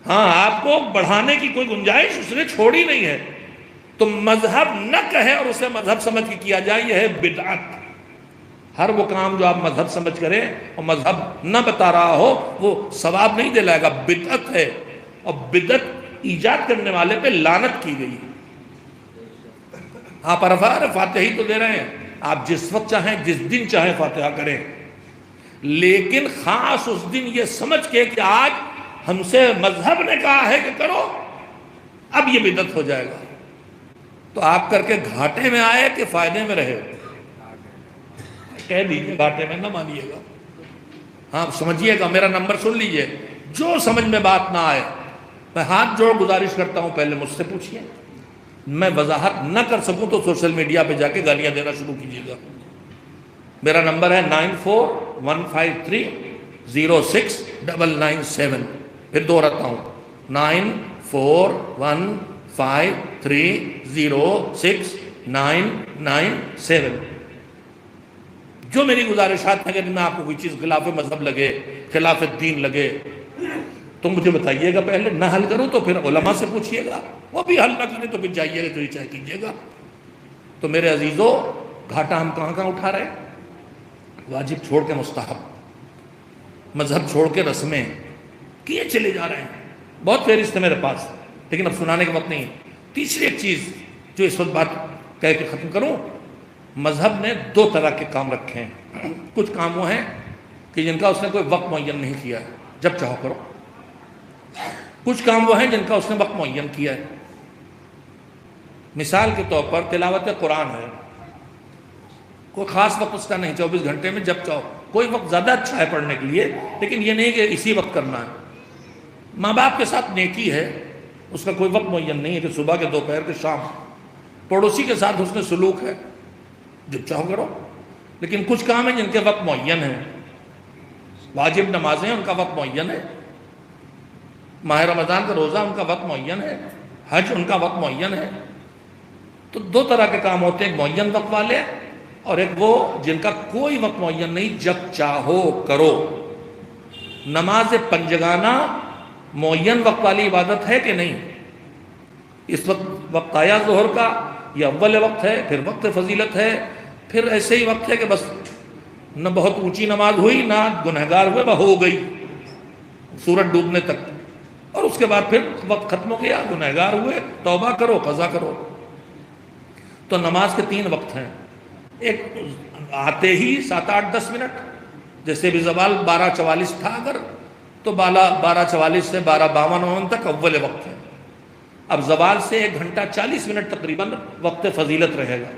ہاں آپ کو بڑھانے کی کوئی گنجائش اس نے چھوڑی نہیں ہے، تو مذہب نہ کہے اور اسے مذہب سمجھ کے کیا جائے، یہ ہے بدعت۔ ہر وہ کام جو آپ مذہب سمجھ کریں اور مذہب نہ بتا رہا ہو وہ ثواب نہیں دلائے گا، بدعت ہے، اور بدعت ایجاد کرنے والے پہ لعنت کی گئی۔ آپ عرفہ فاتحہ ہی تو دے رہے ہیں، آپ جس وقت چاہیں جس دن چاہیں فاتحہ کریں، لیکن خاص اس دن یہ سمجھ کے کہ آج ہم سے مذہب نے کہا ہے کہ کرو، اب یہ بدعت ہو جائے گا، تو آپ کر کے گھاٹے میں آئے کہ فائدے میں رہے؟ کہہ دیجئے گھاٹے میں نہ مانیے گا۔ ہاں سمجھیے گا، میرا نمبر سن لیجئے، جو سمجھ میں بات نہ آئے میں ہاتھ جوڑ گزارش کرتا ہوں پہلے مجھ سے پوچھئے، میں وضاحت نہ کر سکوں تو سوشل میڈیا پہ جا کے گالیاں دینا شروع کیجیے گا۔ میرا نمبر ہے 9415306997، پھر دوہراتا ہوں 9415306997۔ جو میری گزارشات ہیں اگر میں آپ کو کوئی چیز خلاف مذہب لگے، خلاف دین لگے تو مجھے بتائیے گا، پہلے نہ حل کروں تو پھر علماء سے پوچھئے گا، وہ بھی حل نہ کریں تو پھر جائیے گا تو یہ چاہے کیجیے گا۔ تو میرے عزیزو، گھاٹا ہم کہاں کہاں اٹھا رہے ہیں؟ واجب چھوڑ کے مستحب، مذہب چھوڑ کے رسمیں کیے چلے جا رہے ہیں۔ بہت فہرست ہے میرے پاس، لیکن اب سنانے کا وقت نہیں۔ تیسری ایک چیز جو اس وقت بات کہہ کے ختم کروں، مذہب نے 2 طرح کے کام رکھے ہیں۔ کچھ کام وہ ہیں کہ جن کا اس نے کوئی وقت معین نہیں کیا ہے، جب چاہو کرو۔ کچھ کام وہ ہیں جن کا اس نے وقت معین کیا ہے۔ مثال کے طور پر تلاوت قرآن ہے، کوئی خاص وقت اس کا نہیں، 24 گھنٹے میں جب چاہو، کوئی وقت زیادہ اچھا ہے پڑھنے کے لیے، لیکن یہ نہیں کہ اسی وقت کرنا ہے۔ ماں باپ کے ساتھ نیکی ہے، اس کا کوئی وقت معین نہیں ہے کہ صبح کے، دوپہر کے، شام۔ پڑوسی کے ساتھ حسن سلوک ہے، جب چاہو کرو، لیکن کچھ کام ہیں جن کے وقت معین ہیں۔ واجب نمازیں ان کا وقت معین ہے، ماہ رمضان کا روزہ ان کا وقت معین ہے، حج ان کا وقت معین ہے۔ تو دو طرح کے کام ہوتے ہیں، ایک معین وقت والے اور ایک وہ جن کا کوئی وقت معین نہیں، جب چاہو کرو۔ نماز پنجگانہ معین وقت والی عبادت ہے کہ نہیں؟ اس وقت آیا ظہر کا، یہ اول وقت ہے، پھر وقت فضیلت ہے، پھر ایسے ہی وقت ہے کہ بس نہ بہت اونچی نماز ہوئی نہ گنہگار ہوئے، وہ ہو گئی سورج ڈوبنے تک، اور اس کے بعد پھر وقت ختم ہو گیا، گنہگار ہوئے، توبہ کرو، قضا کرو۔ تو نماز کے 3 وقت ہیں، ایک آتے ہی 7، 8، 10 منٹ، جیسے بھی زوال 12:44 تھا اگر، تو 12:44 سے 12:52 تک اول وقت ہے۔ اب زوال سے 1 گھنٹہ 40 منٹ تقریباً وقت فضیلت رہے گا،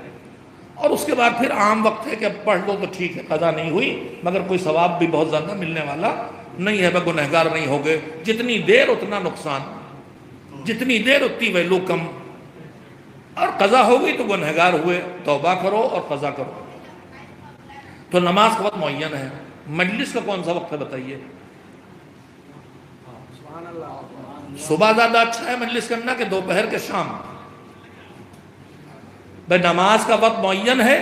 اور اس کے بعد پھر عام وقت ہے کہ اب پڑھ لو تو ٹھیک ہے، قضا نہیں ہوئی مگر کوئی ثواب بھی بہت زیادہ ملنے والا نہیں ہے، گنہگار نہیں ہو گئے۔ جتنی دیر اتنا نقصان، جتنی دیر اتنی ویلو کم، اور قضا ہو گئی تو گنہگار ہوئے، توبہ کرو اور قضا کرو۔ تو نماز کا وقت معین ہے۔ مجلس کا کون سا وقت ہے بتائیے؟ صبح زیادہ اچھا ہے مجلس کرنا کہ دوپہر کے شام؟ بھائی نماز کا وقت معین ہے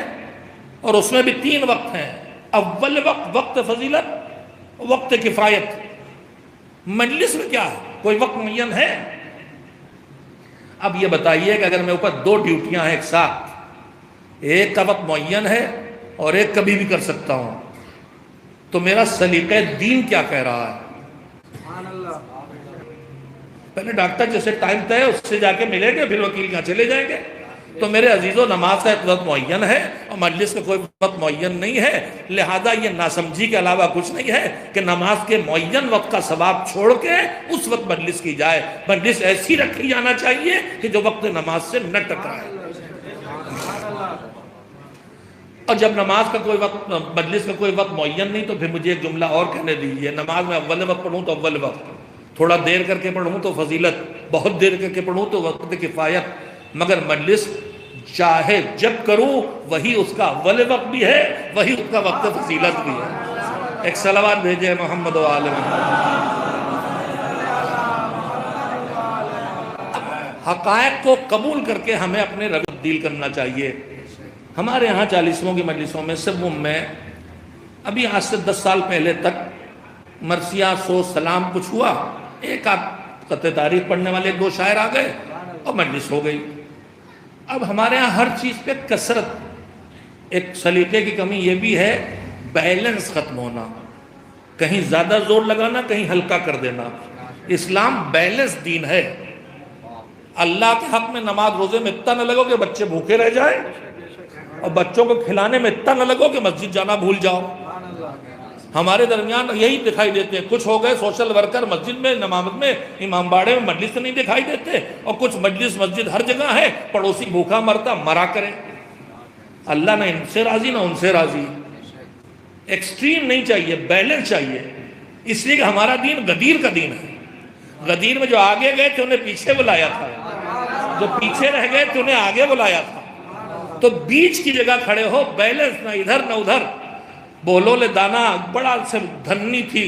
اور اس میں بھی 3 وقت ہیں، اول وقت وقت فضیلت، وقت کفایت۔ مجلس میں کیا ہے؟ کوئی وقت معین ہے؟ اب یہ بتائیے کہ اگر میرے اوپر 2 ڈیوٹیاں ہیں ایک ساتھ، ایک کا وقت معین ہے اور ایک کبھی بھی کر سکتا ہوں، تو میرا سلیقہ دین کیا کہہ رہا ہے؟ پہلے ڈاکٹر جیسے ٹائم طے اس سے جا کے ملیں گے، پھر وکیل کہاں چلے جائیں گے۔ تو میرے عزیزو، نماز کا ایک وقت معین ہے اور مجلس کا کوئی وقت معین نہیں ہے، لہذا یہ ناسمجھی کے علاوہ کچھ نہیں ہے کہ نماز کے معین وقت کا ثواب چھوڑ کے اس وقت مجلس کی جائے۔ مجلس ایسی رکھی جانا چاہیے کہ جو وقت نماز سے نہ ٹکرائے۔ اور جب نماز کا کوئی وقت، مجلس کا کوئی وقت معین نہیں، تو پھر مجھے ایک جملہ اور کہنے دیجیے، نماز میں اول وقت پڑھوں تو اول وقت، تھوڑا دیر کر کے پڑھوں تو فضیلت، بہت دیر کر کے پڑھوں تو وقت کفایت، مگر مجلس چاہے جب کروں وہی اس کا اول وقت بھی ہے، وہی اس کا وقت فضیلت بھی ہے۔ ایک صلوات بھیجے محمد و آل محمد۔ حقائق کو قبول کر کے ہمیں اپنے رویے تبدیل کرنا چاہیے۔ ہمارے یہاں 40ووں کی مجلسوں میں صرف میں ابھی آج سے 10 سال پہلے تک مرثیہ، سو، سلام کچھ ہوا، ایک آدھ قطع تاریخ پڑھنے والے 2 شاعر آ گئے اور مجلس ہو گئی۔ اب ہمارے ہاں ہر چیز پہ کثرت، ایک سلیقے کی کمی یہ بھی ہے، بیلنس ختم ہونا، کہیں زیادہ زور لگانا، کہیں ہلکا کر دینا۔ اسلام بیلنس دین ہے۔ اللہ کے حق میں نماز روزے میں اتنا نہ لگو کہ بچے بھوکے رہ جائیں، اور بچوں کو کھلانے میں اتنا نہ لگو کہ مسجد جانا بھول جاؤ۔ ہمارے درمیان یہی دکھائی دیتے ہیں، کچھ ہو گئے سوشل ورکر مسجد میں، نماز میں، امام باڑے میں، مجلس سے نہیں دکھائی دیتے، اور کچھ مجلس مسجد ہر جگہ ہے، پڑوسی بھوکا مرتا مرا کرے۔ اللہ نہ ان سے راضی نہ ان سے راضی۔ ایکسٹریم نہیں چاہیے، بیلنس چاہیے، اس لیے کہ ہمارا دین غدیر کا دین ہے۔ غدیر میں جو آگے گئے تھے انہیں پیچھے بلایا تھا، جو پیچھے رہ گئے تھے انہیں آگے بلایا تھا۔ تو بیچ کی جگہ کھڑے ہو، بیلنس، نہ ادھر نہ ادھر۔ بولول دانا بڑا سے دھنی تھی،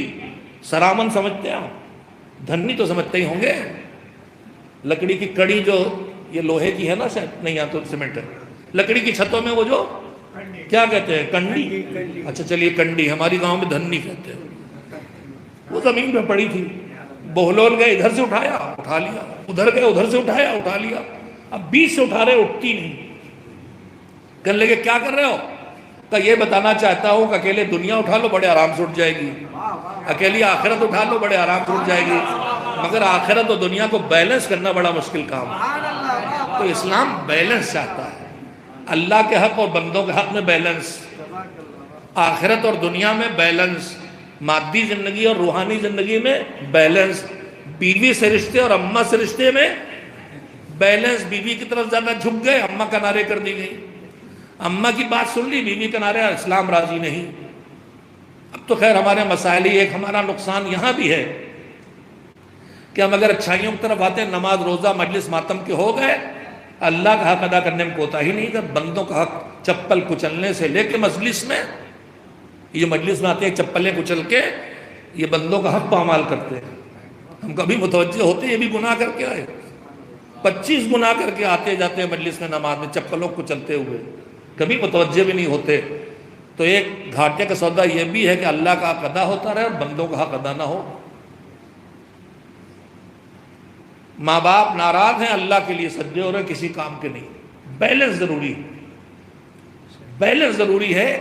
سرامن سمجھتے ہیں؟ دھنی تو سمجھتے ہی ہوں گے، لکڑی کی کڑی جو یہ لوہے کی ہے نا، شاید نہیں، تو سیمنٹ ہے، لکڑی کی چھتوں میں وہ جو کیا کہتے ہیں، کنڈی، اچھا چلیے کنڈی، ہماری گاؤں میں دھنی کہتے ہیں۔ وہ زمین پہ پڑی تھی، بہلول گئے ادھر سے اٹھایا اٹھا لیا، ادھر گئے ادھر سے اٹھایا اٹھا لیا، اب بیچ سے اٹھا رہے اٹھتی نہیں۔ کہنے لگے کیا کر رہے ہو؟ کہ یہ بتانا چاہتا ہوں کہ اکیلے دنیا اٹھا لو بڑے آرام سے اٹھ جائے گی، اکیلی آخرت اٹھا لو بڑے آرام سے اٹھ جائے گی، مگر آخرت اور دنیا کو بیلنس کرنا بڑا مشکل کام ہے۔ تو اسلام بیلنس چاہتا ہے، اللہ کے حق اور بندوں کے حق میں بیلنس، آخرت اور دنیا میں بیلنس، مادی زندگی اور روحانی زندگی میں بیلنس، بیوی سے رشتے اور اماں سے رشتے میں بیلنس۔ بیوی کی طرف زیادہ جھک گئے، اماں کنارے کر دی گئی، اماں کی بات سن لی، بیوی کنارے، اسلام راضی نہیں۔ اب تو خیر ہمارے مسائل ہی، ایک ہمارا نقصان یہاں بھی ہے کہ ہم اگر اچھائیوں کی طرف آتے ہیں، نماز روزہ مجلس ماتم کے ہو گئے، اللہ کا حق ادا کرنے میں کوتاہی نہیں کر، بندوں کا حق چپل کچلنے سے لے کے مجلس میں، یہ مجلس میں آتے ہیں چپلیں کچل کے، یہ بندوں کا حق پامال کرتے ہیں۔ ہم کبھی متوجہ ہوتے ہیں یہ بھی گناہ کر کے آئے، 25 گناہ کر کے آتے جاتے ہیں مجلس میں نماز میں چپلوں کو چلتے ہوئے، کبھی متوجہ بھی نہیں ہوتے۔ تو ایک گھاٹے کا سودا یہ بھی ہے کہ اللہ کا حق ادا ہوتا رہے اور بندوں کا حق ادا نہ ہو۔ ماں باپ ناراض ہیں، اللہ کے لیے سجدے ہو رہے ہیں، کسی کام کے نہیں۔ بیلنس ضروری ہے، بیلنس ضروری ہے،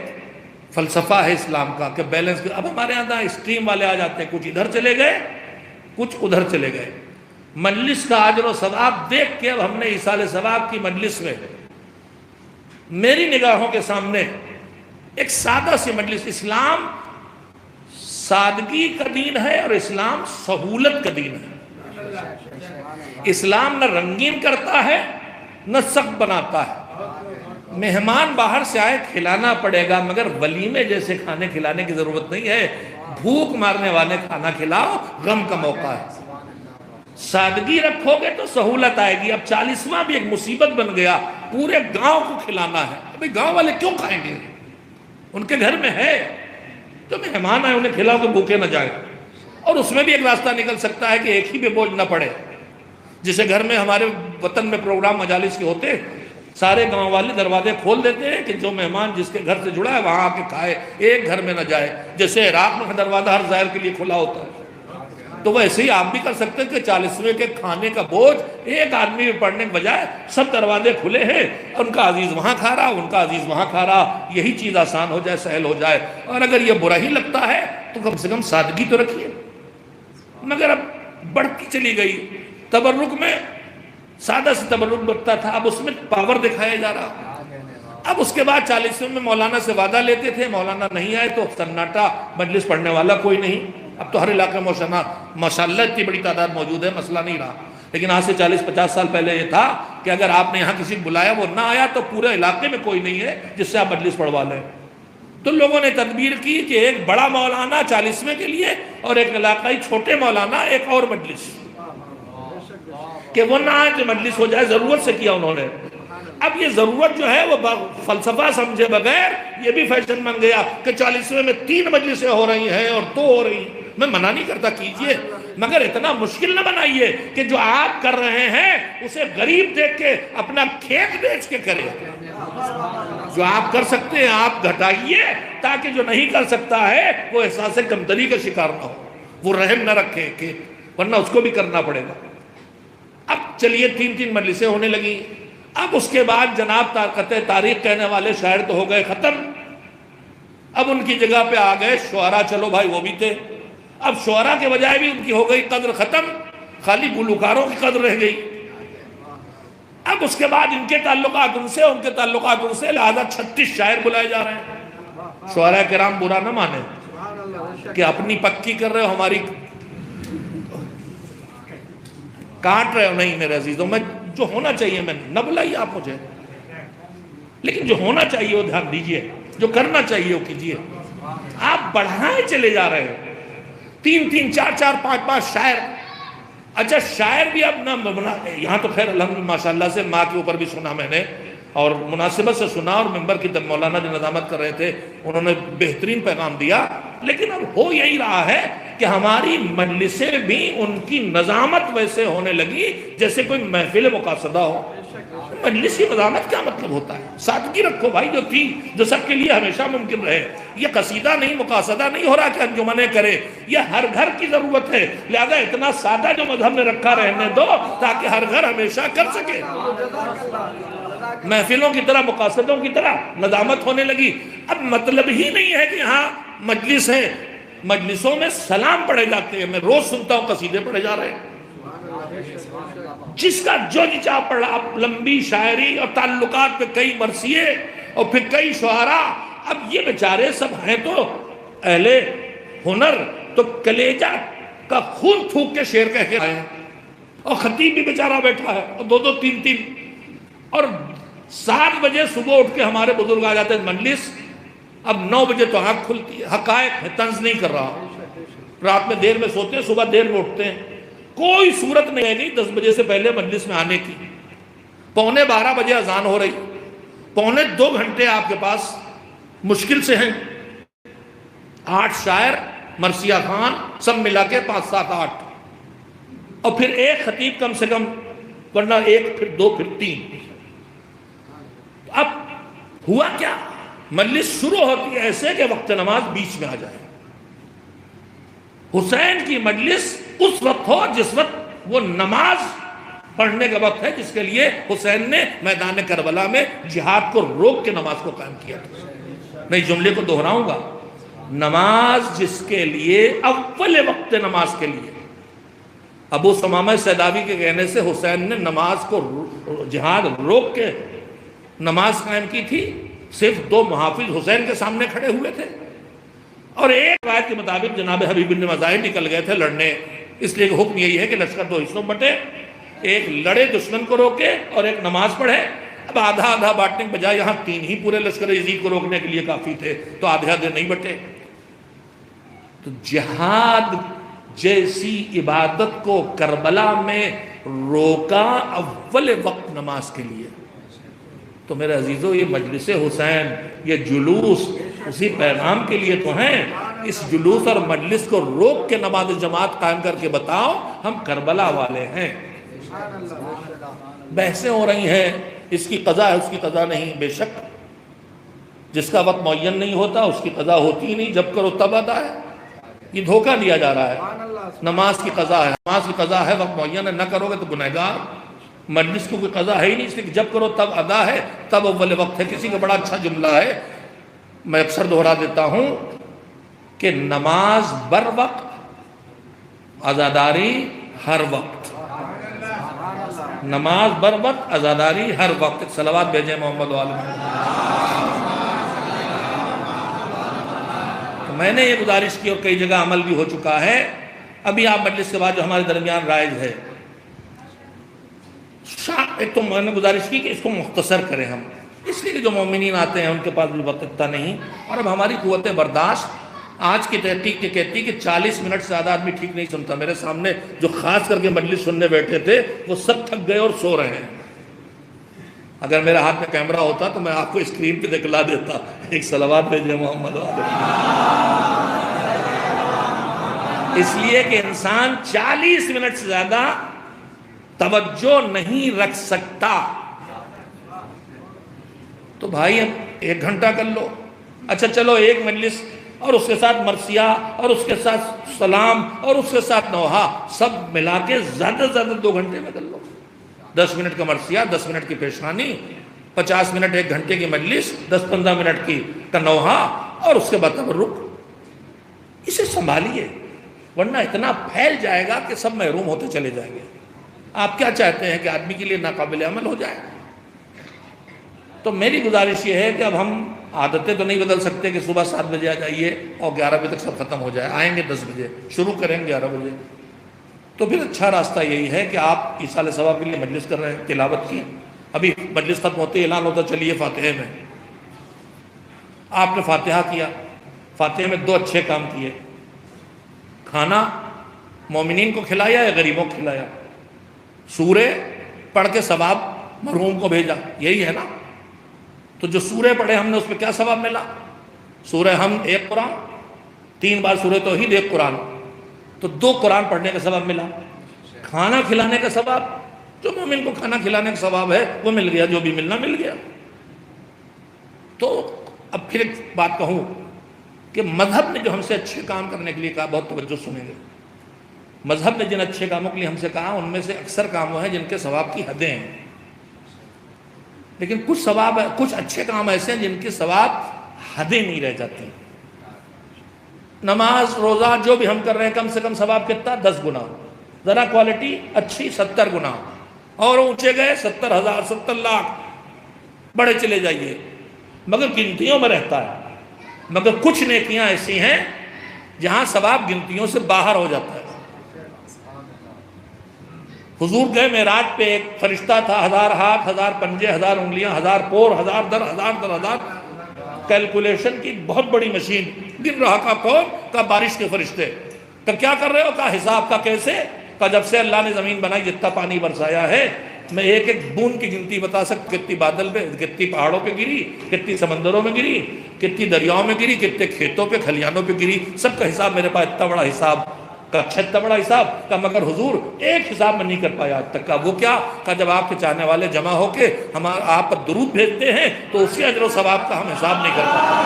فلسفہ ہے اسلام کا کہ بیلنس۔ اب ہمارے یہاں اسٹریم والے آ جاتے ہیں، کچھ ادھر چلے گئے کچھ ادھر چلے گئے۔ مجلس کا اجر و ثواب دیکھ کے اب ہم نے ایصال ثواب کی مجلس میں میری نگاہوں کے سامنے ایک سادہ سی مجلس، اسلام سادگی کا دین ہے اور اسلام سہولت کا دین ہے۔ اسلام نہ رنگین کرتا ہے نہ سخت بناتا ہے۔ مہمان باہر سے آئے کھلانا پڑے گا، مگر ولیمے جیسے کھانے کھلانے کی ضرورت نہیں ہے، بھوک مارنے والے کھانا کھلاؤ، غم کا موقع ہے۔ سادگی رکھو گے تو سہولت آئے گی۔ اب 40واں بھی ایک مصیبت بن گیا، پورے گاؤں کو کھلانا ہے۔ ابھی گاؤں والے کیوں کھائیں گے؟ ان کے گھر میں ہے تو مہمان آئے انہیں کھلاؤ کہ بھوکے نہ جائے۔ اور اس میں بھی ایک راستہ نکل سکتا ہے کہ ایک ہی پہ بوجھ نہ پڑے۔ جسے گھر میں ہمارے وطن میں پروگرام مجالس کے ہوتے، سارے گاؤں والے دروازے کھول دیتے ہیں کہ جو مہمان جس کے گھر سے جڑا ہے وہاں آ کے کھائے، ایک گھر میں نہ جائے۔ جیسے عراق میں دروازہ ہر زائر کے لیے کھلا ہوتا ہے، تو ویسے ہی آپ بھی کر سکتے ہیں کہ 40ویں کے کھانے کا بوجھ ایک آدمی میں پڑنے کے بجائے سب دروازے کھلے ہیں، ان کا عزیز وہاں کھا رہا، ان کا عزیز وہاں کھا رہا، یہی چیز آسان ہو جائے، سہل ہو جائے۔ اور اگر یہ برا ہی لگتا ہے تو کم سے کم سادگی تو رکھیے۔ مگر اب بڑھتی چلی گئی، تبرک میں سادہ سے تبرک بڑھتا تھا، اب اس میں پاور دکھایا جا رہا۔ اب اس کے بعد 40ویں میں مولانا سے وعدہ لیتے تھے، مولانا نہیں آئے تو سناٹا، مجلس پڑھنے والا کوئی نہیں۔ اب تو ہر علاقے میں ماشاءاللہ اتنی بڑی تعداد موجود ہے، مسئلہ نہیں رہا۔ لیکن آج سے 40-50 سال پہلے یہ تھا کہ اگر آپ نے یہاں کسی کو بلایا وہ نہ آیا تو پورے علاقے میں کوئی نہیں ہے جس سے آپ مجلس پڑھوا لیں۔ تو لوگوں نے تدبیر کی کہ ایک بڑا مولانا 40ویں کے لیے اور ایک علاقائی چھوٹے مولانا ایک اور مجلس، کہ وہ نہ آئے تو مجلس ہو جائے، ضرورت سے کیا انہوں نے۔ اب یہ ضرورت جو ہے وہ فلسفہ سمجھے بغیر یہ بھی فیشن بن گیا کہ 40ویں میں 3 مجلسیں ہو رہی ہیں اور 2 ہو رہی ہیں۔ میں منع نہیں کرتا کیجئے، مگر اتنا مشکل نہ بنائیے کہ جو آپ کر رہے ہیں اسے غریب دیکھ کے اپنا کھیت بیچ کے کرے۔ جو آپ کر سکتے ہیں آپ گھٹائیے تاکہ جو نہیں کر سکتا ہے وہ احساس کمتری کا شکار نہ ہو، وہ رحم نہ رکھے کہ ورنہ اس کو بھی کرنا پڑے گا۔ اب چلیے 3 مجلسیں ہونے لگی۔ اب اس کے بعد جناب قطع تاریخ کہنے والے شاعر تو ہو گئے ختم، اب ان کی جگہ پہ آ گئے شعراء۔ چلو بھائی وہ بھی تھے، اب شعراء کے بجائے بھی ان کی ہو گئی قدر ختم، خالی گلوکاروں کی قدر رہ گئی۔ اب اس کے بعد ان کے تعلقات ان سے، ان کے تعلقات ان سے، لہذا 36 شاعر بلائے جا رہے ہیں۔ شعراء کرام برا نہ مانے کہ اپنی پکی کر رہے ہو، ہماری کاٹ رہے ہو۔ نہیں میرے عزیزوں، میں جو ہونا چاہیے میں نہ بلائیے آپ مجھے، لیکن جو ہونا چاہیے وہ دھیان دیجئے، جو کرنا چاہیے وہ کیجئے۔ آپ بڑھائیں چلے جا رہے ہیں 3 4 5 شاعر۔ اچھا شاعر بھی اب نہ یہاں تو خیر الحمدللہ ماشاءاللہ سے ماں کے اوپر بھی سنا میں نے، اور مناسبت سے سنا، اور ممبر کی مولانا جو نظامت کر رہے تھے انہوں نے بہترین پیغام دیا۔ لیکن اب ہو یہی رہا ہے کہ ہماری مجلسیں بھی ان کی نظامت ویسے ہونے لگی جیسے کوئی محفل مقاصدہ ہو۔ مجلس کی نظامت کیا مطلب ہوتا ہے؟ سادگی رکھو بھائی، جو تھی جو سب کے لیے ہمیشہ ممکن رہے۔ یہ قصیدہ نہیں، مقاصدہ نہیں ہو رہا کہ انجمنیں کرے، یہ ہر گھر کی ضرورت ہے، لہذا اتنا سادہ جو مذہب نے رکھا رہنے دو تاکہ ہر گھر ہمیشہ کر سکے۔ محفلوں کی طرح، مقاصدوں کی طرح نظامت ہونے لگی۔ اب مطلب ہی نہیں ہے کہ یہاں مجلس ہے، مجلسوں میں سلام پڑھے جاتے ہیں، میں روز سنتا ہوں قصیدے پڑھے جا رہے ہیں، جس کا جو جی چاہ پڑھا۔ اب لمبی شاعری اور تعلقات پہ کئی مرثیے اور پھر کئی شعراء۔ اب یہ بیچارے سب ہیں تو اہل ہنر، تو کلیجہ کا خون تھوک کے شعر کہہ کے آئے ہیں، اور خطیب بھی بیچارہ بیٹھا ہے، اور 2 3 اور 7 بجے صبح اٹھ کے ہمارے بزرگ آ جاتے ہیں مجلس۔ اب 9 بجے تو آنکھ کھلتی ہے، حقائق ہے، طنز نہیں کر رہا۔ رات میں دیر میں سوتے ہیں، صبح دیر میں اٹھتے ہیں، کوئی صورت نہیں رہ گئی 10 بجے سے پہلے مجلس میں آنے کی. 11:45 بجے اذان ہو رہی, 1.25 گھنٹے آپ کے پاس مشکل سے ہیں. 8 شاعر, مرثیہ خان, سب ملا کے 5 7 8, اور پھر ایک خطیب کم سے کم, ورنہ 1 پھر 2 پھر 3. اب ہوا کیا, مجلس شروع ہوتی ہے ایسے کہ وقت نماز بیچ میں آ جائے. حسین کی مجلس اس وقت ہو جس وقت وہ نماز پڑھنے کا وقت ہے, جس کے لیے حسین نے میدان کربلا میں جہاد کو روک کے نماز کو قائم کیا تھا. میں جملے کو دہراؤں گا, نماز جس کے لیے, اول وقت نماز کے لیے, ابو ثمامہ سیداوی کے کہنے سے حسین نے نماز کو جہاد روک کے نماز قائم کی تھی. صرف 2 محافظ حسین کے سامنے کھڑے ہوئے تھے, اور ایک روایت کے مطابق جناب حبیب بن مظاہر نکل گئے تھے لڑنے, اس لیے کہ حکم یہی ہے کہ لشکر 2 حصوں بٹے, ایک لڑے دشمن کو روکے اور ایک نماز پڑھے. اب آدھا بانٹنے کے بجائے یہاں 3 ہی پورے لشکر یزید کو روکنے کے لیے کافی تھے, تو آدھے نہیں بٹے. تو جہاد جیسی عبادت کو کربلا میں روکا اول وقت نماز کے لیے. تو میرے عزیزو, یہ مجلس حسین, یہ جلوس اسی پیغام کے لیے تو ہیں. اس جلوس اور مجلس کو روک کے نماز جماعت قائم کر کے بتاؤ ہم کربلا والے ہیں. بحثیں ہو رہی ہیں, اس کی قضا ہے اس کی قضا نہیں. بے شک جس کا وقت معین نہیں ہوتا اس کی قضا ہوتی ہی نہیں, جب کرو تب ادا ہے. یہ دھوکہ دیا جا رہا ہے. نماز کی قضا ہے, نماز کی قضا ہے, وقت معین ہے, نہ کرو گے تو گنہگار. مجلس کو کوئی قضا ہے ہی نہیں, اس لیے کہ جب کرو تب ادا ہے, تب اول وقت ہے. کسی کا بڑا اچھا جملہ ہے, میں اکثر دہرا دیتا ہوں کہ نماز بر وقت, عزاداری ہر وقت. نماز بر وقت, عزاداری ہر وقت. ایک صلوات بھیجیں محمد علیہ. تو میں نے یہ گزارش کی اور کئی جگہ عمل بھی ہو چکا ہے. ابھی آپ مجلس کے بعد جو ہمارے درمیان رائج ہے, ایک تو میں نے گزارش کی کہ اس کو مختصر کریں ہم, اس لیے کہ جو مومنین آتے ہیں ان کے پاس بھی وقت اتنا نہیں. اور اب ہماری قوت برداشت آج کی تحقیق یہ کہتی کہ 40 منٹ سے زیادہ آدمی ٹھیک نہیں سنتا. میرے سامنے جو خاص کر کے مجلس سننے بیٹھے تھے وہ سب تھک گئے اور سو رہے ہیں. اگر میرے ہاتھ میں کیمرہ ہوتا تو میں آپ کو اسکرین پہ دکھلا دیتا. ایک صلوات بھیجیں محمد علیہ. اس لیے کہ انسان 40 منٹ سے زیادہ توجہ نہیں رکھ سکتا. تو بھائی اب 1 گھنٹہ کر لو. اچھا چلو ایک مجلس اور اس کے ساتھ مرثیہ اور اس کے ساتھ سلام اور اس کے ساتھ نوحہ سب ملا کے زیادہ سے زیادہ 2 گھنٹے میں کر لو. 10 منٹ کا مرثیہ, 10 منٹ کی پیشانی, 50 منٹ 1 گھنٹے کی مجلس, 10-15 منٹ کی نوحہ, اور اس کے بعد تبرک. اسے سنبھالیے, ورنہ اتنا پھیل جائے گا کہ سب محروم ہوتے چلے جائیں گے. آپ کیا چاہتے ہیں کہ آدمی کے لیے ناقابل عمل ہو جائے؟ تو میری گزارش یہ ہے کہ اب ہم عادتیں تو نہیں بدل سکتے کہ صبح 7 بجے آ جائیے اور 11 بجے تک سب ختم ہو جائے. آئیں گے 10 بجے, شروع کریں 11 بجے. تو پھر اچھا راستہ یہی ہے کہ آپ ایصال ثواب کے لیے مجلس کر رہے ہیں, تلاوت کی. ابھی مجلس ختم ہوتے اعلان ہوتا چلیے فاتحہ میں. آپ نے فاتحہ کیا, فاتحہ میں 2 اچھے کام کیے. کھانا مومنین کو کھلایا یا غریبوں کو کھلایا؟ سورے پڑھ کے ثواب مرحوم کو بھیجا, یہی ہے نا. تو جو سورے پڑھے ہم نے اس پہ کیا ثواب ملا؟ سورہ حمد 1 قرآن, 3 بار سورہ توحید 1 قرآن, تو 2 قرآن پڑھنے کا ثواب ملا. کھانا کھلانے کا ثواب, جو مومن کو کھانا کھلانے کا ثواب ہے وہ مل گیا, جو بھی ملنا مل گیا. تو اب پھر ایک بات کہوں کہ مذہب نے جو ہم سے اچھے کام کرنے کے لیے کہا, بہت توجہ سنیں گے, مذہب نے جن اچھے کاموں کے لیے ہم سے کہا ان میں سے اکثر کام وہ ہیں جن کے ثواب کی حدیں ہیں. لیکن کچھ اچھے کام ایسے ہیں جن کے ثواب حدیں نہیں رہ جاتی. نماز روزہ جو بھی ہم کر رہے ہیں کم سے کم ثواب کتنا؟ 10 گنا. ذرا کوالٹی اچھی 70 گنا, اور اونچے گئے 70,000 70 لاکھ, بڑے چلے جائیے, مگر گنتیوں میں رہتا ہے. مگر کچھ نیکیاں ایسی ہیں جہاں ثواب گنتیوں سے باہر ہو جاتا ہے. حضور گئے معراج پہ, ایک فرشتہ تھا, 1000 ہاتھ 1000 پنجے 1000 انگلیاں 1000 پور 1000 در 1000 کیلکولیشن کی بہت بڑی مشین. گن رہا کا کون؟ کا بارش کے فرشتے. تو کیا کر رہے ہو؟ کا حساب کا کیسے؟ کہ جب سے اللہ نے زمین بنائی جتنا پانی برسایا ہے میں ایک ایک بوند کی گنتی بتا سکتا، کتنی بادل پہ، کتنی پہاڑوں پہ گری، کتنی سمندروں میں گری، کتنی دریاؤں میں گری، کتنے کھیتوں پہ کھلیانوں پہ گری، سب کا حساب میرے پاس اتنا بڑا حساب کا، اتنا بڑا حساب کا، مگر حضور ایک حساب میں نہیں کر پایا آج تک کا۔ وہ کیا کہ جب آپ کے چاہنے والے جمع ہو کے آپ پر درود بھیجتے ہیں تو اسی اجر و ثواب کا ہم حساب نہیں کر پاتے۔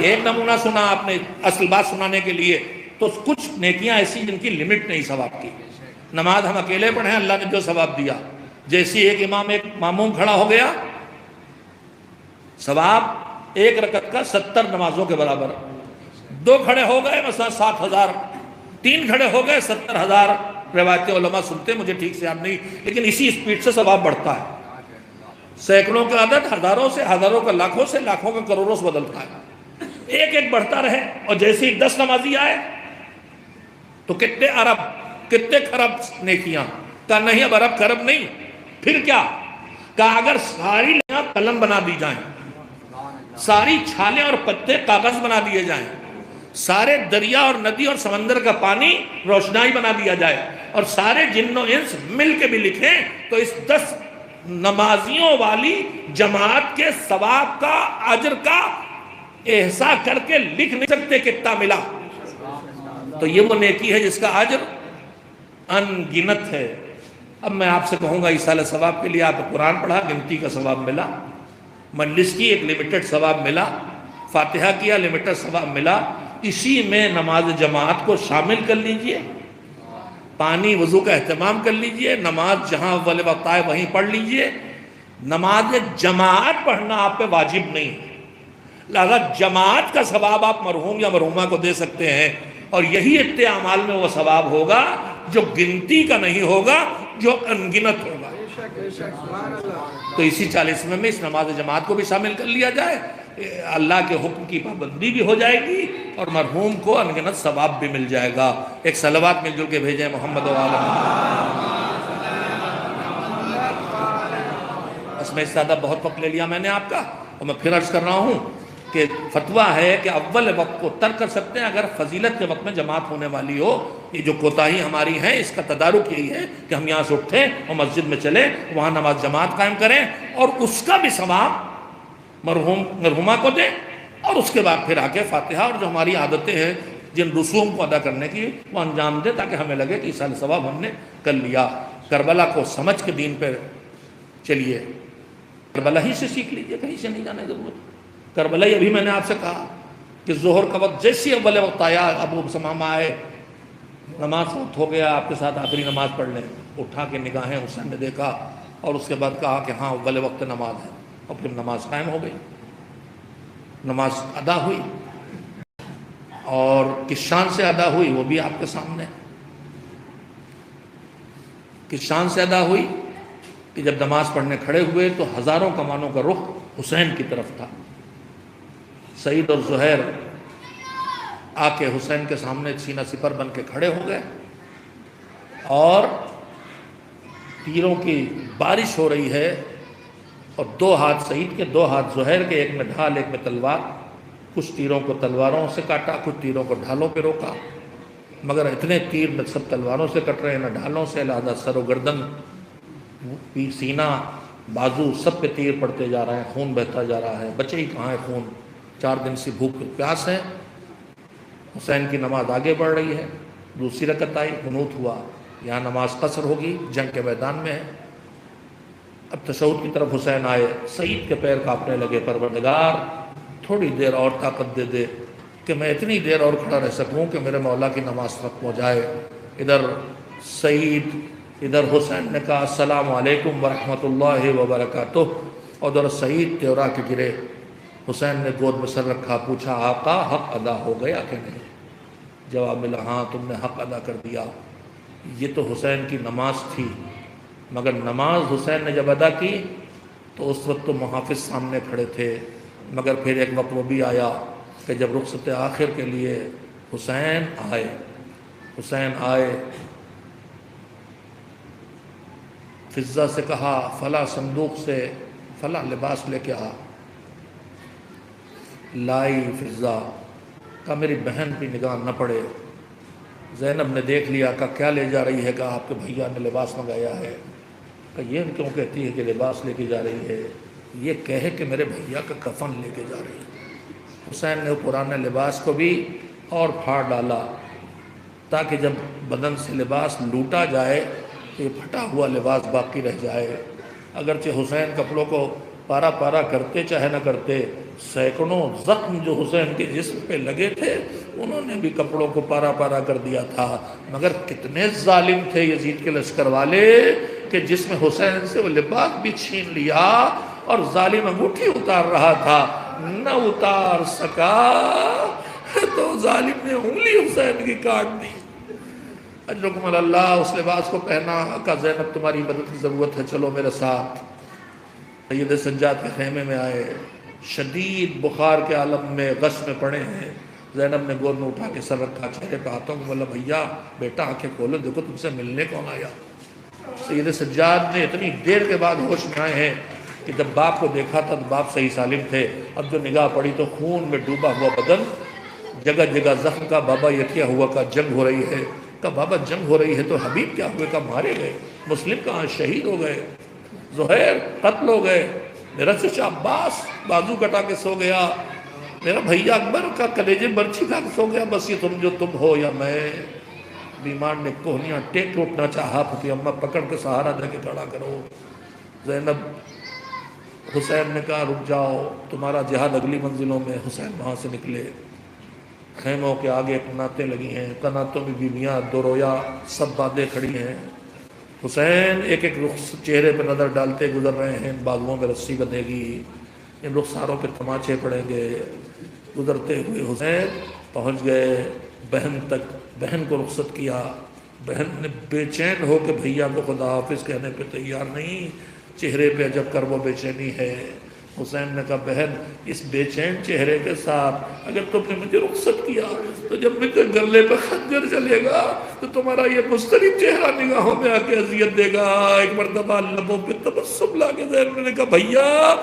ایک نمونہ سنا آپ نے اصل بات سنانے کے لیے، تو کچھ نیکیاں ایسی جن کی لمٹ نہیں ثواب کی۔ نماز ہم اکیلے پڑھیں، اللہ نے جو ثواب دیا، جیسی ایک امام ایک ماموم کھڑا ہو گیا، ثواب ایک رکعت کا 70 نمازوں کے برابر۔ 2 کھڑے ہو گئے مثلا 7,000، 3 کھڑے ہو گئے 70,000۔ روایت علماء سنتے، مجھے ٹھیک سے یاد نہیں، لیکن اسی سپیڈ سے ثواب بڑھتا ہے۔ سینکڑوں کا عدد ہزاروں سے، ہزاروں کا لاکھوں سے، لاکھوں کا کروڑوں سے بدلتا ہے، ایک ایک بڑھتا رہے۔ اور جیسے ہی 10 نمازی آئے تو کتنے ارب، کتنے خرب نیکیاں کا، نہیں اب ارب خرب نہیں، پھر کیا کہا، اگر ساری لیاں قلم بنا دی جائیں، ساری چھالیں اور پتے کاغذ بنا دیے جائیں، سارے دریا اور ندی اور سمندر کا پانی روشنائی بنا دیا جائے، اور سارے جن و انس مل کے بھی لکھیں، تو اس 10 نمازیوں والی جماعت کے ثواب کا، اجر کا احصا کر کے لکھ نہیں سکتے کتنا ملا۔ تو یہ وہ نیکی ہے جس کا اجر ان گنت ہے۔ اب میں آپ سے کہوں گا ایصال ثواب کے لیے آپ قرآن پڑھا، گنتی کا ثواب ملا، مجلس کی ایک لمیٹڈ ثواب ملا، فاتحہ کیا لمیٹڈ ثواب ملا، اسی میں نماز جماعت کو شامل کر لیجئے، پانی وضو کا اہتمام کر لیجئے، نماز جہاں اول وقت آئے وہیں پڑھ لیجئے۔ نماز جماعت پڑھنا آپ پہ واجب نہیں ہے، لہذا جماعت کا ثواب آپ مرحوم یا مرحومہ کو دے سکتے ہیں، اور یہی اتنے اعمال میں وہ ثواب ہوگا جو گنتی کا نہیں ہوگا، جو انگنت ہوگا۔ تو اسی 40ویں میں اس نماز جماعت کو بھی شامل کر لیا جائے، اللہ کے حکم کی پابندی بھی ہو جائے گی، اور مرحوم کو انگنت ثواب بھی مل جائے گا۔ ایک صلوات مل جل کے بھیجیں محمد و آل محمد۔ بس میں اس زیادہ بہت وقت لے لیا میں نے آپ کا، اور میں پھر عرض کر رہا ہوں کہ فتویٰ ہے کہ اول وقت کو ترک کر سکتے ہیں اگر فضیلت کے وقت میں جماعت ہونے والی ہو۔ یہ جو کوتاہی ہماری ہے اس کا تدارک یہی ہے کہ ہم یہاں سے اٹھیں اور مسجد میں چلیں، وہاں نماز جماعت قائم کریں، اور اس کا بھی ثواب مرحوم مرحومہ کو دیں، اور اس کے بعد پھر آ کے فاتحہ اور جو ہماری عادتیں ہیں جن رسوم کو ادا کرنے کی وہ انجام دیں، تاکہ ہمیں لگے کہ ایصال ثواب ہم نے کر لیا۔ کربلا کو سمجھ کے دین پہ چلیے، کربلا ہی سے سیکھ لیجیے، کہیں سے نہیں جانے کی ضرورت۔ کربلا ہی ابھی میں نے آپ سے کہا کہ ظہر کا وقت جیسی اول وقت آیا، ابو سمامہ آئے، نماز وقت ہو گیا، آپ کے ساتھ آخری نماز پڑھ لیں، اٹھا کے نگاہیں حسین نے دیکھا، اور اس کے بعد کہا کہ ہاں اول وقت نماز ہے، اور پھر نماز قائم ہو گئی، نماز ادا ہوئی، اور کس شان سے ادا ہوئی وہ بھی آپ کے سامنے، کس شان سے ادا ہوئی کہ جب نماز پڑھنے کھڑے ہوئے تو ہزاروں کمانوں کا رخ حسین کی طرف تھا۔ سعید اور زہیر آ کے حسین کے سامنے سینہ سپر بن کے کھڑے ہو گئے، اور تیروں کی بارش ہو رہی ہے، اور 2 ہاتھ سعید کے، 2 ہاتھ زہیر کے، ایک میں ڈھال ایک میں تلوار، کچھ تیروں کو تلواروں سے کاٹا، کچھ تیروں کو ڈھالوں پہ روکا، مگر اتنے تیر نہ سب تلواروں سے کٹ رہے ہیں نہ ڈھالوں سے، لہذا سر و گردن، سینہ، بازو سب پہ تیر پڑتے جا رہے ہیں، خون بہتا جا رہا ہے، بچے ہی کہاں ہے خون، 4 دن سے بھوک پیاس ہے۔ حسین کی نماز آگے بڑھ رہی ہے، دوسری رکعت آئی، قنوت ہوا، یہاں نماز قصر ہوگی، جنگ کے میدان میں ہے۔ اب تشہد کی طرف حسین آئے، سعید کے پیر کانپنے لگے، پروردگار تھوڑی دیر اور طاقت دے دے کہ میں اتنی دیر اور کھڑا رہ سکوں کہ میرے مولا کی نماز ختم ہو جائے۔ ادھر سعید، ادھر حسین نے کہا السلام علیکم ورحمۃ اللہ وبرکاتہ، اور ادھر سعید تیورا کے گرے، حسین نے گود میں سر رکھا، پوچھا آقا حق ادا ہو گیا کہ نہیں؟ جواب ملا ہاں تم نے حق ادا کر دیا۔ یہ تو حسین کی نماز تھی، مگر نماز حسین نے جب ادا کی تو اس وقت تو محافظ سامنے کھڑے تھے، مگر پھر ایک وقت وہ بھی آیا کہ جب رخصت آخر کے لیے حسین آئے، فضہ سے کہا فلاں صندوق سے فلاں لباس لے کے آ، لائی فضہ، کہا میری بہن پہ نگاہ نہ پڑے۔ زینب نے دیکھ لیا، کہا کیا لے جا رہی ہے؟ کہا آپ کے بھیا نے لباس منگایا ہے۔ کہ یہ کیوں کہتی ہے کہ لباس لے کے جا رہی ہے؟ یہ کہے کہ میرے بھیا کا کفن لے کے جا رہی ہے۔ حسین نے پرانے لباس کو بھی اور پھاڑ ڈالا تاکہ جب بدن سے لباس لوٹا جائے تو یہ پھٹا ہوا لباس باقی رہ جائے۔ اگرچہ حسین کپڑوں کو پارا پارا کرتے چاہے نہ کرتے، سینکڑوں زخم جو حسین کے جسم پہ لگے تھے انہوں نے بھی کپڑوں کو پارا پارا کر دیا تھا، مگر کتنے ظالم تھے یزید کے لشکر والے کہ جس میں حسین سے وہ لباس بھی چھین لیا، اور ظالم انگوٹھی اتار رہا تھا، نہ اتار سکا تو ظالم نے انگلی حسین کی کاٹ دی۔ اجرکم اللہ، اس لباس کو پہنا، کہا زینب تمہاری مدد کی ضرورت ہے، چلو میرے ساتھ۔ سید سجاد کے خیمے میں آئے، شدید بخار کے عالم میں غش میں پڑے ہیں۔ زینب نے گود میں اٹھا کے سر رکھا، چہرے پہ ہاتھوں کو بولا بھیا بیٹا آنکھیں کھولو، دیکھو تم سے ملنے کون آیا۔ سید سجاد نے اتنی دیر کے بعد ہوش میں آئے ہیں کہ جب باپ کو دیکھا تھا تو باپ صحیح سالم تھے، اب جو نگاہ پڑی تو خون میں ڈوبا ہوا بدن، جگہ جگہ زخم کا، بابا یہ کیا ہوا؟ کا جنگ ہو رہی ہے۔ کہا بابا جنگ ہو رہی ہے تو حبیب کیا ہوئے؟ کا مارے گئے، مسلم کہاں شہید ہو گئے، زہیر قتل ہو گئے، میرا چچا عباس بازو کٹا کے سو گیا، میرا بھیا اکبر کا کلیجے برچھی کھا کے سو گیا، بس یہ تم ہو یا میں۔ بیمار نے کوہنیاں ٹیک کے اٹھنا چاہا، پھوپھی اماں پکڑ کے سہارا دے کے کھڑا کرو۔ زینب، حسین نے کہا رک جاؤ، تمہارا جہاد اگلی منزلوں میں۔ حسین وہاں سے نکلے، خیموں کے آگے کناتیں لگی ہیں، کناتوں میں بیویاں دو رویا سب بادیں کھڑی ہیں۔ حسین ایک ایک چہرے پہ نظر ڈالتے گزر رہے ہیں، بازوؤں میں رسی بندھے گی، ان رخساروں پہ تماچے پڑیں گے۔ گزرتے ہوئے حسین پہنچ گئے بہن تک، بہن کو رخصت کیا۔ بہن نے بے چین ہو کے بھیا کو خدا حافظ کہنے پہ تیار نہیں، چہرے پہ عجب کر وہ بے چینی ہے۔ حسین نے کہا بہن اس بے چین چہرے کے ساتھ اگر تم نے مجھے رخصت کیا تو جب مجھے گلے پہ خنجر چلے گا تو تمہارا یہ مسترب چہرہ نگاہوں میں آ کے اذیت دے گا۔ ایک مرتبہ لبوں پہ تبسم لا کے زینب نے کہا بھیا